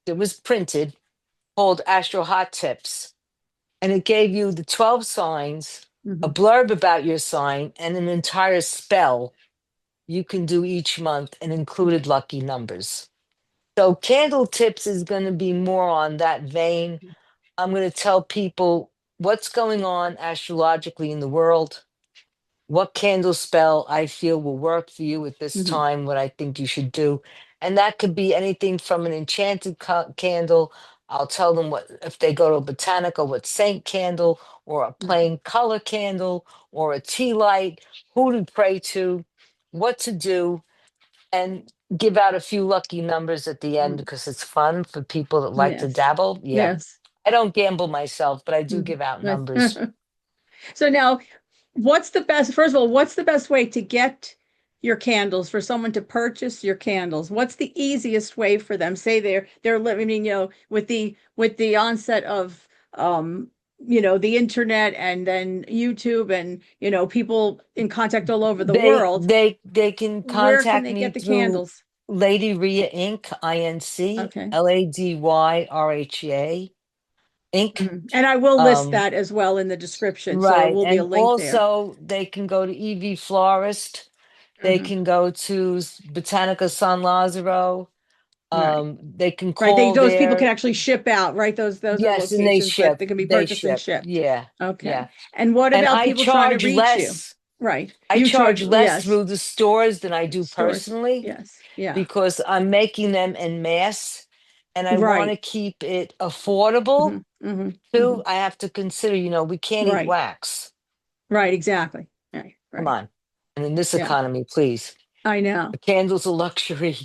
Speaker 2: that was printed called Astro Hot Tips. And it gave you the 12 signs, a
Speaker 1: Mhm.
Speaker 2: blurb about your sign, and an entire spell you can do each month and included lucky numbers. So, Candle Tips is going to be more on that vein. I'm going to tell people what's going on astrologically in the world, what candle spell I feel will work for you at this
Speaker 1: Mhm.
Speaker 2: time, what I think you should do. And that could be anything from an enchanted candle. I'll tell them what, if they go to a botanica, what saint candle, or a
Speaker 1: Mhm.
Speaker 2: plain color candle, or a tea light, who to pray to, what to do, and give out a few lucky numbers at the end
Speaker 1: Mhm.
Speaker 2: because it's fun for people that like to
Speaker 1: Yes.
Speaker 2: dabble. Yeah.
Speaker 1: Yes.
Speaker 2: I don't gamble myself, but I do
Speaker 1: Mhm.
Speaker 2: give out
Speaker 1: Right.
Speaker 2: numbers.
Speaker 1: So now, first of all, what's the best way to get your candles for someone to purchase your candles? What's the easiest way for them? Say they're living, with the onset of the internet and then YouTube and people in contact all over the world,
Speaker 2: They can
Speaker 1: where can
Speaker 2: contact
Speaker 1: they
Speaker 2: me
Speaker 1: get the
Speaker 2: through
Speaker 1: candles?
Speaker 2: Lady Rhea Inc. INC
Speaker 1: Okay.
Speaker 2: LADYRHEA Inc.
Speaker 1: Mhm. And I will list
Speaker 2: Um,
Speaker 1: that as well in the description. So there
Speaker 2: right.
Speaker 1: will be a
Speaker 2: And
Speaker 1: link there.
Speaker 2: also they can go to EV Florist. They
Speaker 1: Hmm.
Speaker 2: can go to Botanica San Lazaro.
Speaker 1: Right.
Speaker 2: They can
Speaker 1: Right. They
Speaker 2: call
Speaker 1: those people can
Speaker 2: there.
Speaker 1: actually ship out, right? Those are
Speaker 2: Yes, and they
Speaker 1: locations that
Speaker 2: ship.
Speaker 1: they can be
Speaker 2: They
Speaker 1: purchased and
Speaker 2: ship.
Speaker 1: shipped.
Speaker 2: Yeah.
Speaker 1: Okay.
Speaker 2: Yeah.
Speaker 1: And what
Speaker 2: And
Speaker 1: about people trying to reach you? Right.
Speaker 2: I
Speaker 1: You
Speaker 2: charge
Speaker 1: charge,
Speaker 2: less
Speaker 1: yes,
Speaker 2: through the stores than I do
Speaker 1: stores.
Speaker 2: personally
Speaker 1: Yes. Yeah.
Speaker 2: because I'm making them en masse and I want to
Speaker 1: Right.
Speaker 2: keep it affordable
Speaker 1: Hmm. Hmm. Hmm.
Speaker 2: too. I have to consider, we can't eat
Speaker 1: Right.
Speaker 2: wax.
Speaker 1: Right. Exactly. Right.
Speaker 2: Come
Speaker 1: Right.
Speaker 2: on. And in this
Speaker 1: Yeah.
Speaker 2: economy, please.
Speaker 1: I know.
Speaker 2: A candle's a luxury.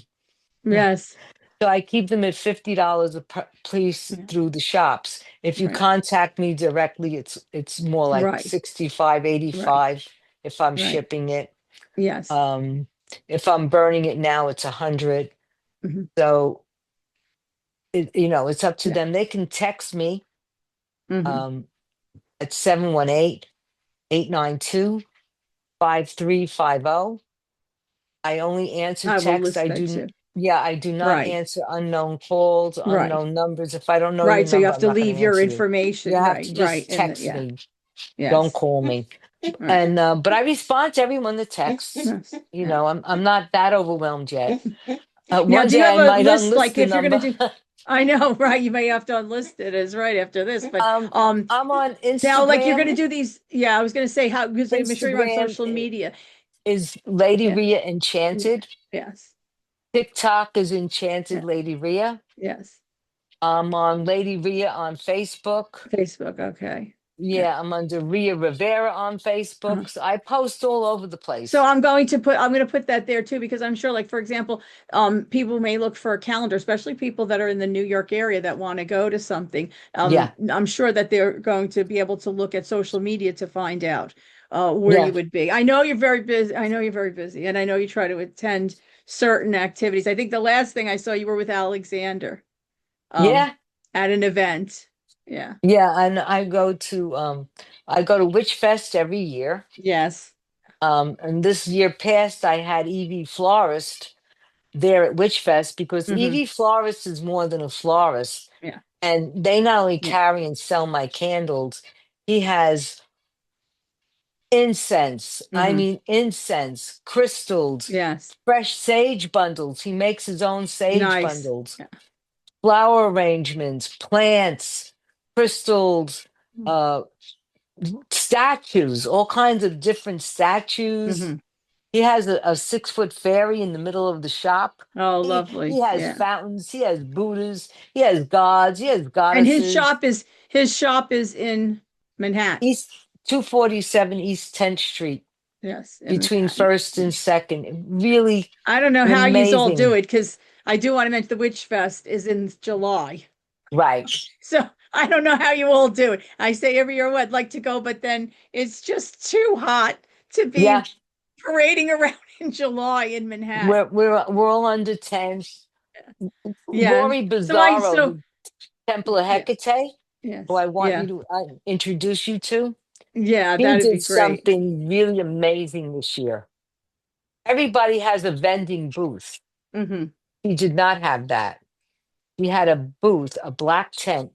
Speaker 1: Yes.
Speaker 2: So I keep them at $50 a piece
Speaker 1: Yeah.
Speaker 2: through the shops. If you
Speaker 1: Right.
Speaker 2: contact me directly, it's more like
Speaker 1: Right.
Speaker 2: 65,
Speaker 1: Right.
Speaker 2: 85 if I'm
Speaker 1: Right.
Speaker 2: shipping it.
Speaker 1: Yes.
Speaker 2: Um, if I'm burning it now, it's 100.
Speaker 1: Hmm.
Speaker 2: So it's up to
Speaker 1: Yeah.
Speaker 2: them. They can text me
Speaker 1: Hmm.
Speaker 2: um, at 718-892-5350. I only answer
Speaker 1: I will
Speaker 2: text.
Speaker 1: list that too.
Speaker 2: Yeah, I do not
Speaker 1: Right.
Speaker 2: answer unknown calls,
Speaker 1: Right.
Speaker 2: unknown numbers. If I don't know your
Speaker 1: Right. So you
Speaker 2: number,
Speaker 1: have
Speaker 2: I'm
Speaker 1: to
Speaker 2: not going
Speaker 1: leave
Speaker 2: to
Speaker 1: your
Speaker 2: answer you. You
Speaker 1: information.
Speaker 2: have
Speaker 1: Right.
Speaker 2: to
Speaker 1: Right.
Speaker 2: just
Speaker 1: And
Speaker 2: text
Speaker 1: yeah.
Speaker 2: me. Don't
Speaker 1: Yes.
Speaker 2: call me.
Speaker 1: Right.
Speaker 2: And but I respond to everyone that texts.
Speaker 1: Yes. Yeah.
Speaker 2: I'm not that overwhelmed yet.
Speaker 1: Now,
Speaker 2: One
Speaker 1: do you
Speaker 2: day
Speaker 1: have
Speaker 2: I
Speaker 1: a
Speaker 2: might
Speaker 1: list
Speaker 2: unlist
Speaker 1: like
Speaker 2: the
Speaker 1: if you're going
Speaker 2: number.
Speaker 1: to do, I know, right? You may have to unlist it as right after this, but
Speaker 2: um, I'm on
Speaker 1: now like you're going
Speaker 2: Instagram.
Speaker 1: to do these, yeah, I was going to say how because I'm sure you're on
Speaker 2: Instagram
Speaker 1: social media.
Speaker 2: is Lady
Speaker 1: Yeah.
Speaker 2: Rhea
Speaker 1: Yeah.
Speaker 2: Enchanted.
Speaker 1: Yes.
Speaker 2: TikTok is Enchanted
Speaker 1: Yeah.
Speaker 2: Lady Rhea.
Speaker 1: Yes.
Speaker 2: I'm on Lady Rhea on Facebook.
Speaker 1: Facebook. Okay. Yeah.
Speaker 2: Yeah, I'm under Rhea Rivera on
Speaker 1: Uh-huh.
Speaker 2: Facebook. So I post all over the
Speaker 1: So
Speaker 2: place.
Speaker 1: I'm going to put that there too, because I'm sure, like, for example, people may look for a calendar, especially people that are in the New York area that want to go to something.
Speaker 2: Yeah,
Speaker 1: I'm sure that they're going to be able to look at social media to find out where
Speaker 2: yeah,
Speaker 1: you would be. I know you're very busy. I know you're very busy, and I know you try to attend certain activities. I think the last thing I saw you were with Alexander um
Speaker 2: yeah,
Speaker 1: at an event. Yeah.
Speaker 2: yeah. And I go to Witch Fest every year.
Speaker 1: Yes.
Speaker 2: And this year past I had Evie Florist there at Witch Fest because
Speaker 1: Hmm.
Speaker 2: Evie Florist is more than a florist.
Speaker 1: Yeah.
Speaker 2: And they not only
Speaker 1: Yeah.
Speaker 2: carry and sell my candles, he has incense. I
Speaker 1: Hmm.
Speaker 2: mean, incense, crystals,
Speaker 1: Yes.
Speaker 2: fresh sage bundles. He makes his own sage
Speaker 1: Nice.
Speaker 2: bundles,
Speaker 1: Yeah.
Speaker 2: flower arrangements, plants, crystals, uh, statues, all kinds of different statues.
Speaker 1: Hmm.
Speaker 2: He has a 6 foot fairy in the middle of the shop.
Speaker 1: Oh,
Speaker 2: He
Speaker 1: lovely.
Speaker 2: has
Speaker 1: Yeah.
Speaker 2: fountains. He has Buddhas. He has gods. He has
Speaker 1: And
Speaker 2: goddesses.
Speaker 1: his shop is in Manhattan.
Speaker 2: East 247 East 10th Street
Speaker 1: Yes, in
Speaker 2: between
Speaker 1: Manhattan.
Speaker 2: First and Second. Really
Speaker 1: I don't know
Speaker 2: an
Speaker 1: how you all do
Speaker 2: amazing.
Speaker 1: it, because I do want to mention the Witch Fest is in July.
Speaker 2: Right.
Speaker 1: So I don't know how you all do it. I say every year, I'd like to go, but then it's just too hot to
Speaker 2: Yeah.
Speaker 1: be parading around in July in Manhattan.
Speaker 2: We're all under 10.
Speaker 1: Yeah.
Speaker 2: Lori
Speaker 1: So
Speaker 2: Bizarro, the Temple of
Speaker 1: yeah,
Speaker 2: Hecate, who
Speaker 1: yes,
Speaker 2: I want you
Speaker 1: yeah,
Speaker 2: to introduce you to.
Speaker 1: yeah,
Speaker 2: He
Speaker 1: that'd be
Speaker 2: did
Speaker 1: great.
Speaker 2: something really amazing this year. Everybody has a vending booth.
Speaker 1: Hmm.
Speaker 2: He did not have that. He had a booth, a black tent,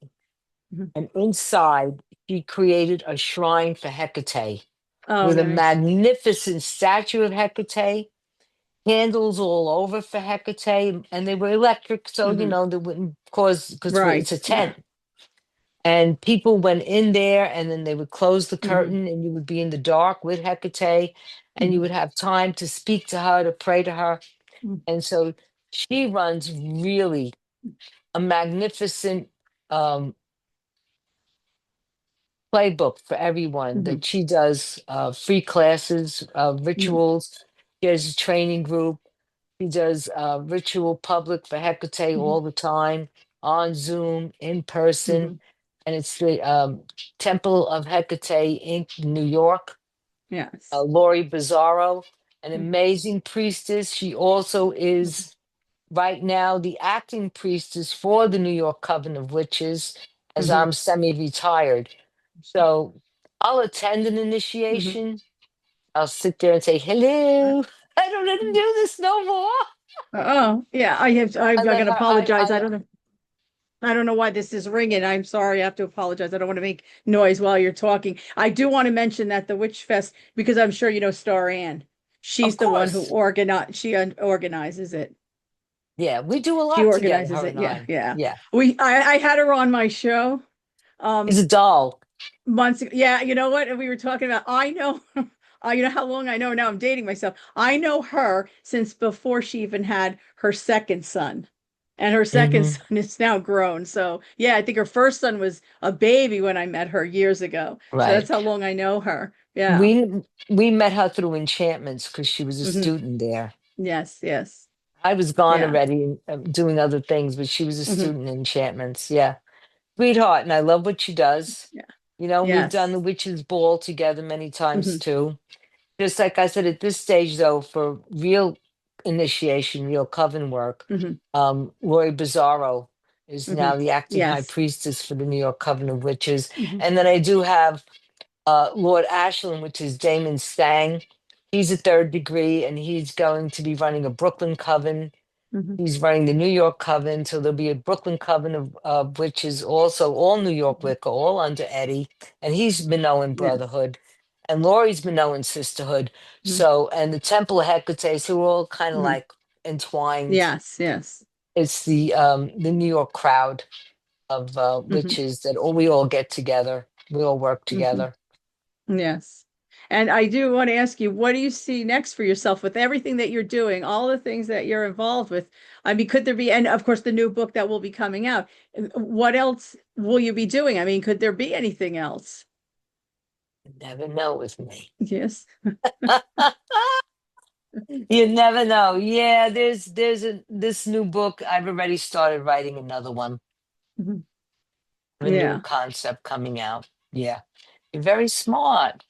Speaker 1: Hmm.
Speaker 2: and inside he created a shrine for Hecate
Speaker 1: Oh,
Speaker 2: with a
Speaker 1: nice.
Speaker 2: magnificent statue of Hecate, candles all over for Hecate, and they were electric, so
Speaker 1: Hmm.
Speaker 2: they wouldn't cause because it's
Speaker 1: Right.
Speaker 2: a
Speaker 1: Yeah.
Speaker 2: tent. And people went in there, and then they would close the
Speaker 1: Hmm.
Speaker 2: curtain, and you would be in the dark with Hecate, and you
Speaker 1: Hmm.
Speaker 2: would have time to speak to her, to pray to her. And so she runs really a magnificent um, playbook for everyone
Speaker 1: Hmm.
Speaker 2: that she does free classes,
Speaker 1: Hmm.
Speaker 2: rituals. She has a training group. She does ritual public for Hecate
Speaker 1: Hmm.
Speaker 2: all the time on Zoom, in person.
Speaker 1: Hmm.
Speaker 2: And it's the Temple of Hecate Inc., New York.
Speaker 1: Yes.
Speaker 2: Lori Bizarro, an
Speaker 1: Mhm.
Speaker 2: amazing priestess. She also
Speaker 1: Mhm.
Speaker 2: is right now the acting priestess for the New York Coven of Witches, as
Speaker 1: Mhm.
Speaker 2: I'm semi-retired. So I'll attend an
Speaker 1: Mhm.
Speaker 2: initiation. I'll sit there and say, hello, I don't want to do this no more.
Speaker 1: Oh, yeah, I'm
Speaker 2: I let
Speaker 1: gonna
Speaker 2: her,
Speaker 1: apologize. I don't know why this is ringing. I'm sorry. I have to apologize. I don't want to make noise while you're talking. I do want to mention that the Witch Fest, because I'm sure you know Star Ann.
Speaker 2: of
Speaker 1: She's the one who
Speaker 2: course.
Speaker 1: organizes it.
Speaker 2: Yeah, we do a
Speaker 1: She
Speaker 2: lot together,
Speaker 1: organizes
Speaker 2: her
Speaker 1: it.
Speaker 2: and
Speaker 1: Yeah,
Speaker 2: I.
Speaker 1: yeah.
Speaker 2: Yeah.
Speaker 1: I had her on my show.
Speaker 2: He's
Speaker 1: Um,
Speaker 2: a doll.
Speaker 1: months ago. Yeah, you know what? We were talking about, I know, you know how long I know now, I'm dating myself. I know her since before she even had her second son. And her second
Speaker 2: Hmm.
Speaker 1: son is now grown. So, yeah, I think her first son was a baby when I met her years ago. So that's
Speaker 2: Right.
Speaker 1: how long I know her. Yeah.
Speaker 2: We met her through enchantments because she was a
Speaker 1: Hmm.
Speaker 2: student there.
Speaker 1: Yes, yes.
Speaker 2: I was gone
Speaker 1: Yeah.
Speaker 2: already doing other things, but she was a
Speaker 1: Hmm.
Speaker 2: student in enchantments. Yeah. Sweetheart, and I love what she does.
Speaker 1: Yeah.
Speaker 2: We've done
Speaker 1: Yes.
Speaker 2: the witches' ball together many times
Speaker 1: Hmm.
Speaker 2: too. Just like I said, at this stage, though, for real initiation, real coven work,
Speaker 1: Hmm.
Speaker 2: Lori Bizarro is
Speaker 1: Hmm.
Speaker 2: now the acting high
Speaker 1: Yes.
Speaker 2: priestess for the New York Coven of Witches.
Speaker 1: Hmm.
Speaker 2: And then I do have Lord Ashland, which is Damon Stang. He's a third degree, and he's going to be running a Brooklyn Coven.
Speaker 1: Hmm.
Speaker 2: He's running the New York Coven, so there'll be a Brooklyn Coven of which is also all New York Wicca, all under Eddie, and he's Minoan
Speaker 1: Yes.
Speaker 2: Brotherhood, and Laurie's Minoan Sisterhood.
Speaker 1: Hmm.
Speaker 2: So, and the Temple of Hecate, so we're all kind of
Speaker 1: Hmm.
Speaker 2: like entwined.
Speaker 1: Yes. Yes.
Speaker 2: It's the New York crowd of
Speaker 1: Hmm.
Speaker 2: witches that we all get together. We all work
Speaker 1: Hmm.
Speaker 2: together.
Speaker 1: Yes. And I do want to ask you, what do you see next for yourself with everything that you're doing, all the things that you're involved with? I mean, could there be, and of course, the new book that will be coming out, what else will you be doing? I mean, could there be anything else?
Speaker 2: You never know with me.
Speaker 1: Yes.
Speaker 2: You never know. Yeah, there's this new book. I've already started writing another one.
Speaker 1: Mhm.
Speaker 2: A new
Speaker 1: Yeah.
Speaker 2: concept coming out. Yeah. You're very smart.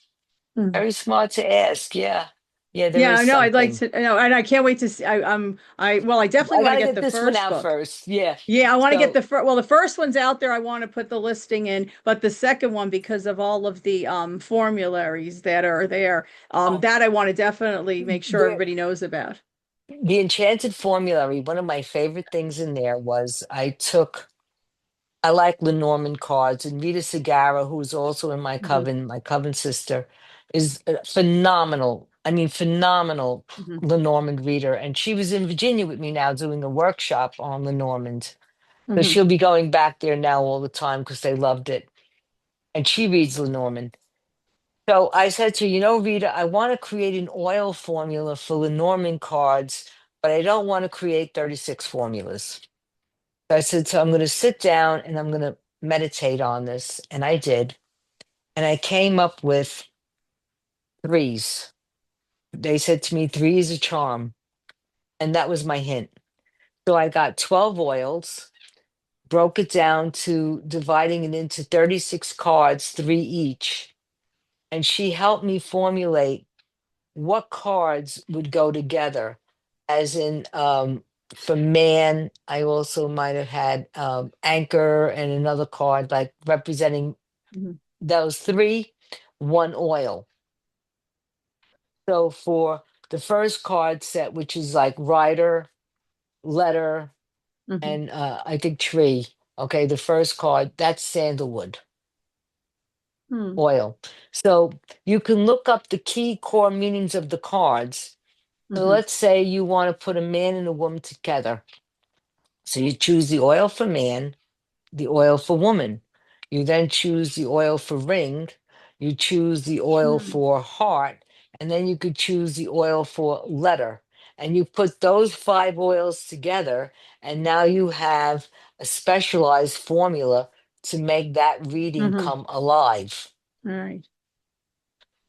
Speaker 1: Mm.
Speaker 2: Very smart to ask. Yeah. Yeah, there
Speaker 1: Yeah,
Speaker 2: is
Speaker 1: I know. I'd like
Speaker 2: something.
Speaker 1: to know, and I can't wait to see. Well, I definitely
Speaker 2: I
Speaker 1: want to
Speaker 2: gotta
Speaker 1: get
Speaker 2: get
Speaker 1: the
Speaker 2: this one
Speaker 1: first
Speaker 2: out
Speaker 1: book.
Speaker 2: first. Yeah.
Speaker 1: Yeah, I want to get
Speaker 2: So,
Speaker 1: the first. Well, the first one's out there. I want to put the listing in, but the second one, because of all of the formularies that are there,
Speaker 2: oh,
Speaker 1: that I want to definitely make sure
Speaker 2: there
Speaker 1: everybody knows about.
Speaker 2: the Enchanted Formulary, one of my favorite things in there was I like Lenormand cards, and Rita Segarra, who's also in
Speaker 1: Hmm.
Speaker 2: my coven sister, is a phenomenal. I mean, phenomenal
Speaker 1: Hmm.
Speaker 2: Lenormand reader. And she was in Virginia with me now doing a workshop on Lenormand. So
Speaker 1: Hmm.
Speaker 2: she'll be going back there now all the time because they loved it. And she reads Lenormand. So I said to her, Rita, I want to create an oil formula for Lenormand cards, but I don't want to create 36 formulas. So I said, so I'm going to sit down and I'm going to meditate on this. And I did. And I came up with threes. They said to me, three is a charm. And that was my hint. So I got 12 oils, broke it down to dividing it into 36 cards, three each. And she helped me formulate what cards would go together. As in, for man, I also might have had anchor and another card like representing
Speaker 1: Hmm.
Speaker 2: those three, one oil. So for the first card set, which is like rider, letter,
Speaker 1: Hmm.
Speaker 2: and I think tree. Okay, the first card, that's sandalwood
Speaker 1: Hmm.
Speaker 2: oil. So you can look up the key core meanings of the cards. So
Speaker 1: Hmm.
Speaker 2: let's say you want to put a man and a woman together. So you choose the oil for man, the oil for woman. You then choose the oil for ring. You choose the oil
Speaker 1: Hmm.
Speaker 2: for heart. And then you could choose the oil for letter. And you put those five oils together. And now you have a specialized formula to make that reading
Speaker 1: Hmm.
Speaker 2: come alive.
Speaker 1: All right.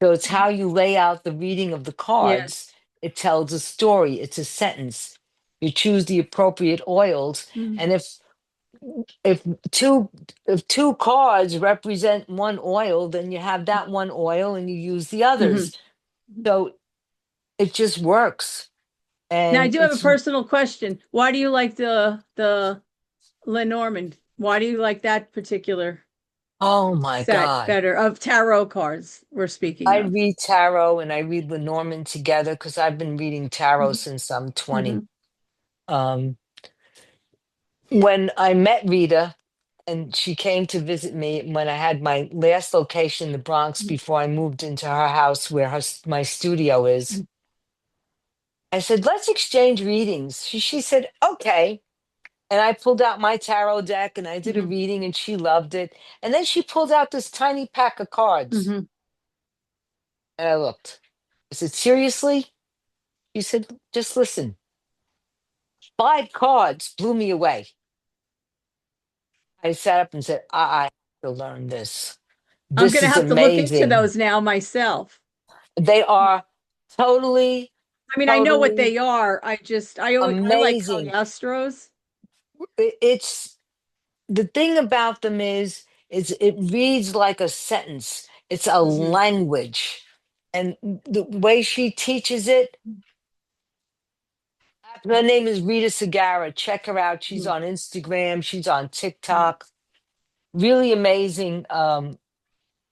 Speaker 2: So it's how you lay out the reading of the
Speaker 1: Yes.
Speaker 2: cards. It tells a story, it's a sentence. You choose the appropriate oils.
Speaker 1: Mm-hmm.
Speaker 2: And if two if two cards represent one oil, then you have that one oil and you use the
Speaker 1: Hmm.
Speaker 2: others. So it just works.
Speaker 1: Now, I
Speaker 2: And
Speaker 1: do have a
Speaker 2: it's
Speaker 1: personal question. Why do you like the Lenormand? Why do you like that particular
Speaker 2: oh my
Speaker 1: set
Speaker 2: God.
Speaker 1: better of tarot cards we're speaking
Speaker 2: I
Speaker 1: of?
Speaker 2: read tarot and I read Lenormand together because I've been reading tarot since I'm 20.
Speaker 1: Hmm.
Speaker 2: Um, when I met Rita and she came to visit me when I had my last location in the Bronx before I moved into her house where my studio is, I said, let's exchange readings. She said, okay. And I pulled out my tarot deck and I did a
Speaker 1: Hmm.
Speaker 2: reading and she loved it. And then she pulled out this tiny pack of cards.
Speaker 1: Hmm.
Speaker 2: And I looked. I said, seriously? She said, just listen. Five cards blew me away. I sat up and said, I have to learn this.
Speaker 1: I'm
Speaker 2: This
Speaker 1: gonna
Speaker 2: is
Speaker 1: have to look into
Speaker 2: amazing.
Speaker 1: those now myself.
Speaker 2: They are totally,
Speaker 1: I mean, I know what
Speaker 2: totally
Speaker 1: they are. I like
Speaker 2: amazing.
Speaker 1: Cagliostros.
Speaker 2: It's the thing about them is it reads like a sentence. It's a
Speaker 1: Hmm.
Speaker 2: language. And the way she teaches it, her name is Rita Segarra. Check her out. She's
Speaker 1: Hmm.
Speaker 2: on Instagram. She's on TikTok. Really amazing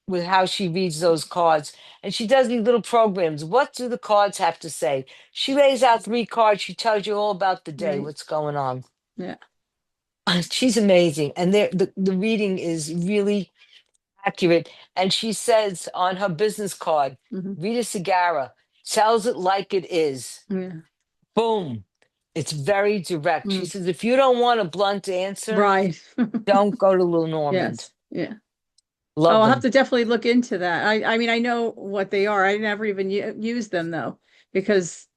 Speaker 2: with how she reads those cards. And she does these little programs. What do the cards have to say? She lays out three cards. She tells you all about the day,
Speaker 1: Right.
Speaker 2: what's going on.
Speaker 1: Yeah.
Speaker 2: She's amazing. And the reading is really accurate. And she says on her business card,
Speaker 1: Hmm.
Speaker 2: Rita Segarra tells it like it is.
Speaker 1: Yeah.
Speaker 2: Boom. It's very direct. She
Speaker 1: Mm.
Speaker 2: says, if you don't want a blunt answer,
Speaker 1: Right.
Speaker 2: don't go to Lil Normand.
Speaker 1: Yes. Yeah. Oh,
Speaker 2: Love
Speaker 1: I'll have
Speaker 2: them.
Speaker 1: to definitely look into that. I mean, I know what they are. I never even use them though, because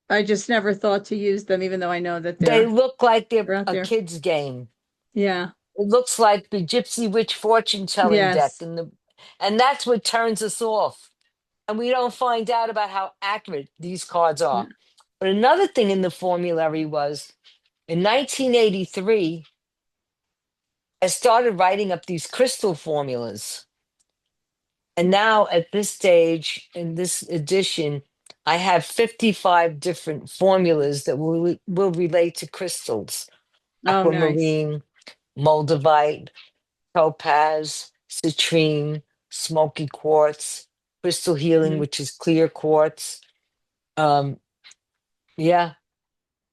Speaker 1: I just never thought to use them, even though I know that
Speaker 2: They look like they're
Speaker 1: they're out
Speaker 2: a
Speaker 1: there.
Speaker 2: kid's game.
Speaker 1: Yeah.
Speaker 2: It looks like the Gypsy Witch fortune telling deck
Speaker 1: Yes.
Speaker 2: and the And that's what turns us off. And we don't find out about how accurate these cards
Speaker 1: Yeah.
Speaker 2: are. But another thing in the formulary was in 1983, I started writing up these crystal formulas. And now at this stage, in this edition, I have 55 different formulas that will relate to crystals:
Speaker 1: Oh, nice.
Speaker 2: aquamarine, moldavite, topaz, citrine, smoky quartz, crystal healing,
Speaker 1: Mhm.
Speaker 2: which is clear quartz. Um, yeah,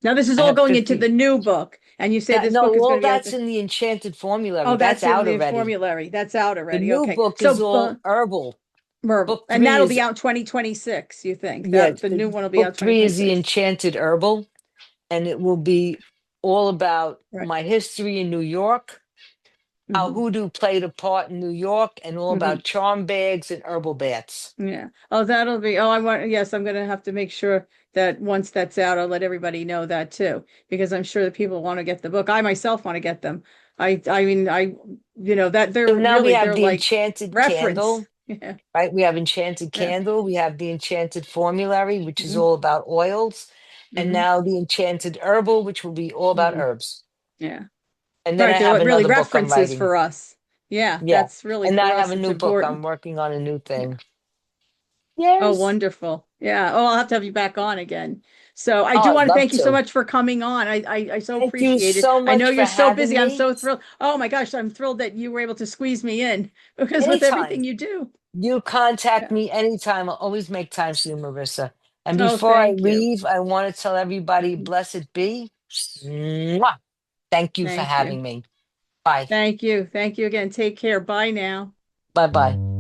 Speaker 1: Now, this is
Speaker 2: I
Speaker 1: all
Speaker 2: have
Speaker 1: going into
Speaker 2: 50.
Speaker 1: the new book, and you say this
Speaker 2: No,
Speaker 1: book is
Speaker 2: all
Speaker 1: going to be out
Speaker 2: that's
Speaker 1: there.
Speaker 2: in the enchanted formulary.
Speaker 1: Oh,
Speaker 2: That's
Speaker 1: that's in
Speaker 2: out
Speaker 1: the
Speaker 2: already.
Speaker 1: formulary. That's out
Speaker 2: The
Speaker 1: already.
Speaker 2: new
Speaker 1: Okay.
Speaker 2: book is
Speaker 1: So,
Speaker 2: all herbal.
Speaker 1: Verbal,
Speaker 2: Book
Speaker 1: and
Speaker 2: three
Speaker 1: that'll be
Speaker 2: is,
Speaker 1: out 2026, you think?
Speaker 2: yeah,
Speaker 1: That the
Speaker 2: the
Speaker 1: new one will be out
Speaker 2: book three is the
Speaker 1: 2026.
Speaker 2: enchanted herbal, and it will be all about
Speaker 1: Right.
Speaker 2: my history in New York, how
Speaker 1: Hmm.
Speaker 2: hoodoo played a part in New York, and all
Speaker 1: Hmm.
Speaker 2: about charm bags and herbal baths.
Speaker 1: Yeah. Oh, that'll be, oh, I want, yes, I'm gonna have to make sure that once that's out, I'll let everybody know that too, because I'm sure that people want to get the book. I myself want to get them. I mean, that
Speaker 2: So now we have
Speaker 1: they're
Speaker 2: the
Speaker 1: like
Speaker 2: enchanted
Speaker 1: reference.
Speaker 2: candle,
Speaker 1: Yeah.
Speaker 2: right? We have enchanted
Speaker 1: Yeah.
Speaker 2: candle. We have the enchanted formulary, which is
Speaker 1: Hmm.
Speaker 2: all about oils. And
Speaker 1: Hmm.
Speaker 2: now the enchanted herbal, which will be all about
Speaker 1: Hmm.
Speaker 2: herbs.
Speaker 1: Yeah.
Speaker 2: And then
Speaker 1: Right.
Speaker 2: I
Speaker 1: They're
Speaker 2: have
Speaker 1: like really
Speaker 2: another book I'm
Speaker 1: references
Speaker 2: writing.
Speaker 1: for us. Yeah.
Speaker 2: Yeah.
Speaker 1: That's really
Speaker 2: And now
Speaker 1: for
Speaker 2: I have
Speaker 1: us.
Speaker 2: a
Speaker 1: It's
Speaker 2: new book. I'm
Speaker 1: important.
Speaker 2: working on a new
Speaker 1: Yeah.
Speaker 2: thing.
Speaker 1: Oh,
Speaker 2: Yes.
Speaker 1: wonderful. Yeah. Oh, I'll have to have you back on again. So I
Speaker 2: Oh,
Speaker 1: do
Speaker 2: I'd
Speaker 1: want to
Speaker 2: love
Speaker 1: thank you so
Speaker 2: to.
Speaker 1: much for coming on. I so
Speaker 2: Thank you
Speaker 1: appreciate it.
Speaker 2: so
Speaker 1: I know
Speaker 2: much
Speaker 1: you're
Speaker 2: for
Speaker 1: so
Speaker 2: having
Speaker 1: busy. I'm
Speaker 2: me.
Speaker 1: so thrilled. Oh my gosh, I'm thrilled that you were able to squeeze me in because with
Speaker 2: Anytime.
Speaker 1: everything you do.
Speaker 2: You contact
Speaker 1: Yeah.
Speaker 2: me anytime. I'll always make time for you, Marissa. And
Speaker 1: Oh,
Speaker 2: before I
Speaker 1: thank you.
Speaker 2: leave, I want to tell everybody, blessed be. Mwah. Thank you for
Speaker 1: Thank you.
Speaker 2: having me. Bye.
Speaker 1: Thank you. Thank you again. Take care. Bye now.
Speaker 2: Bye bye.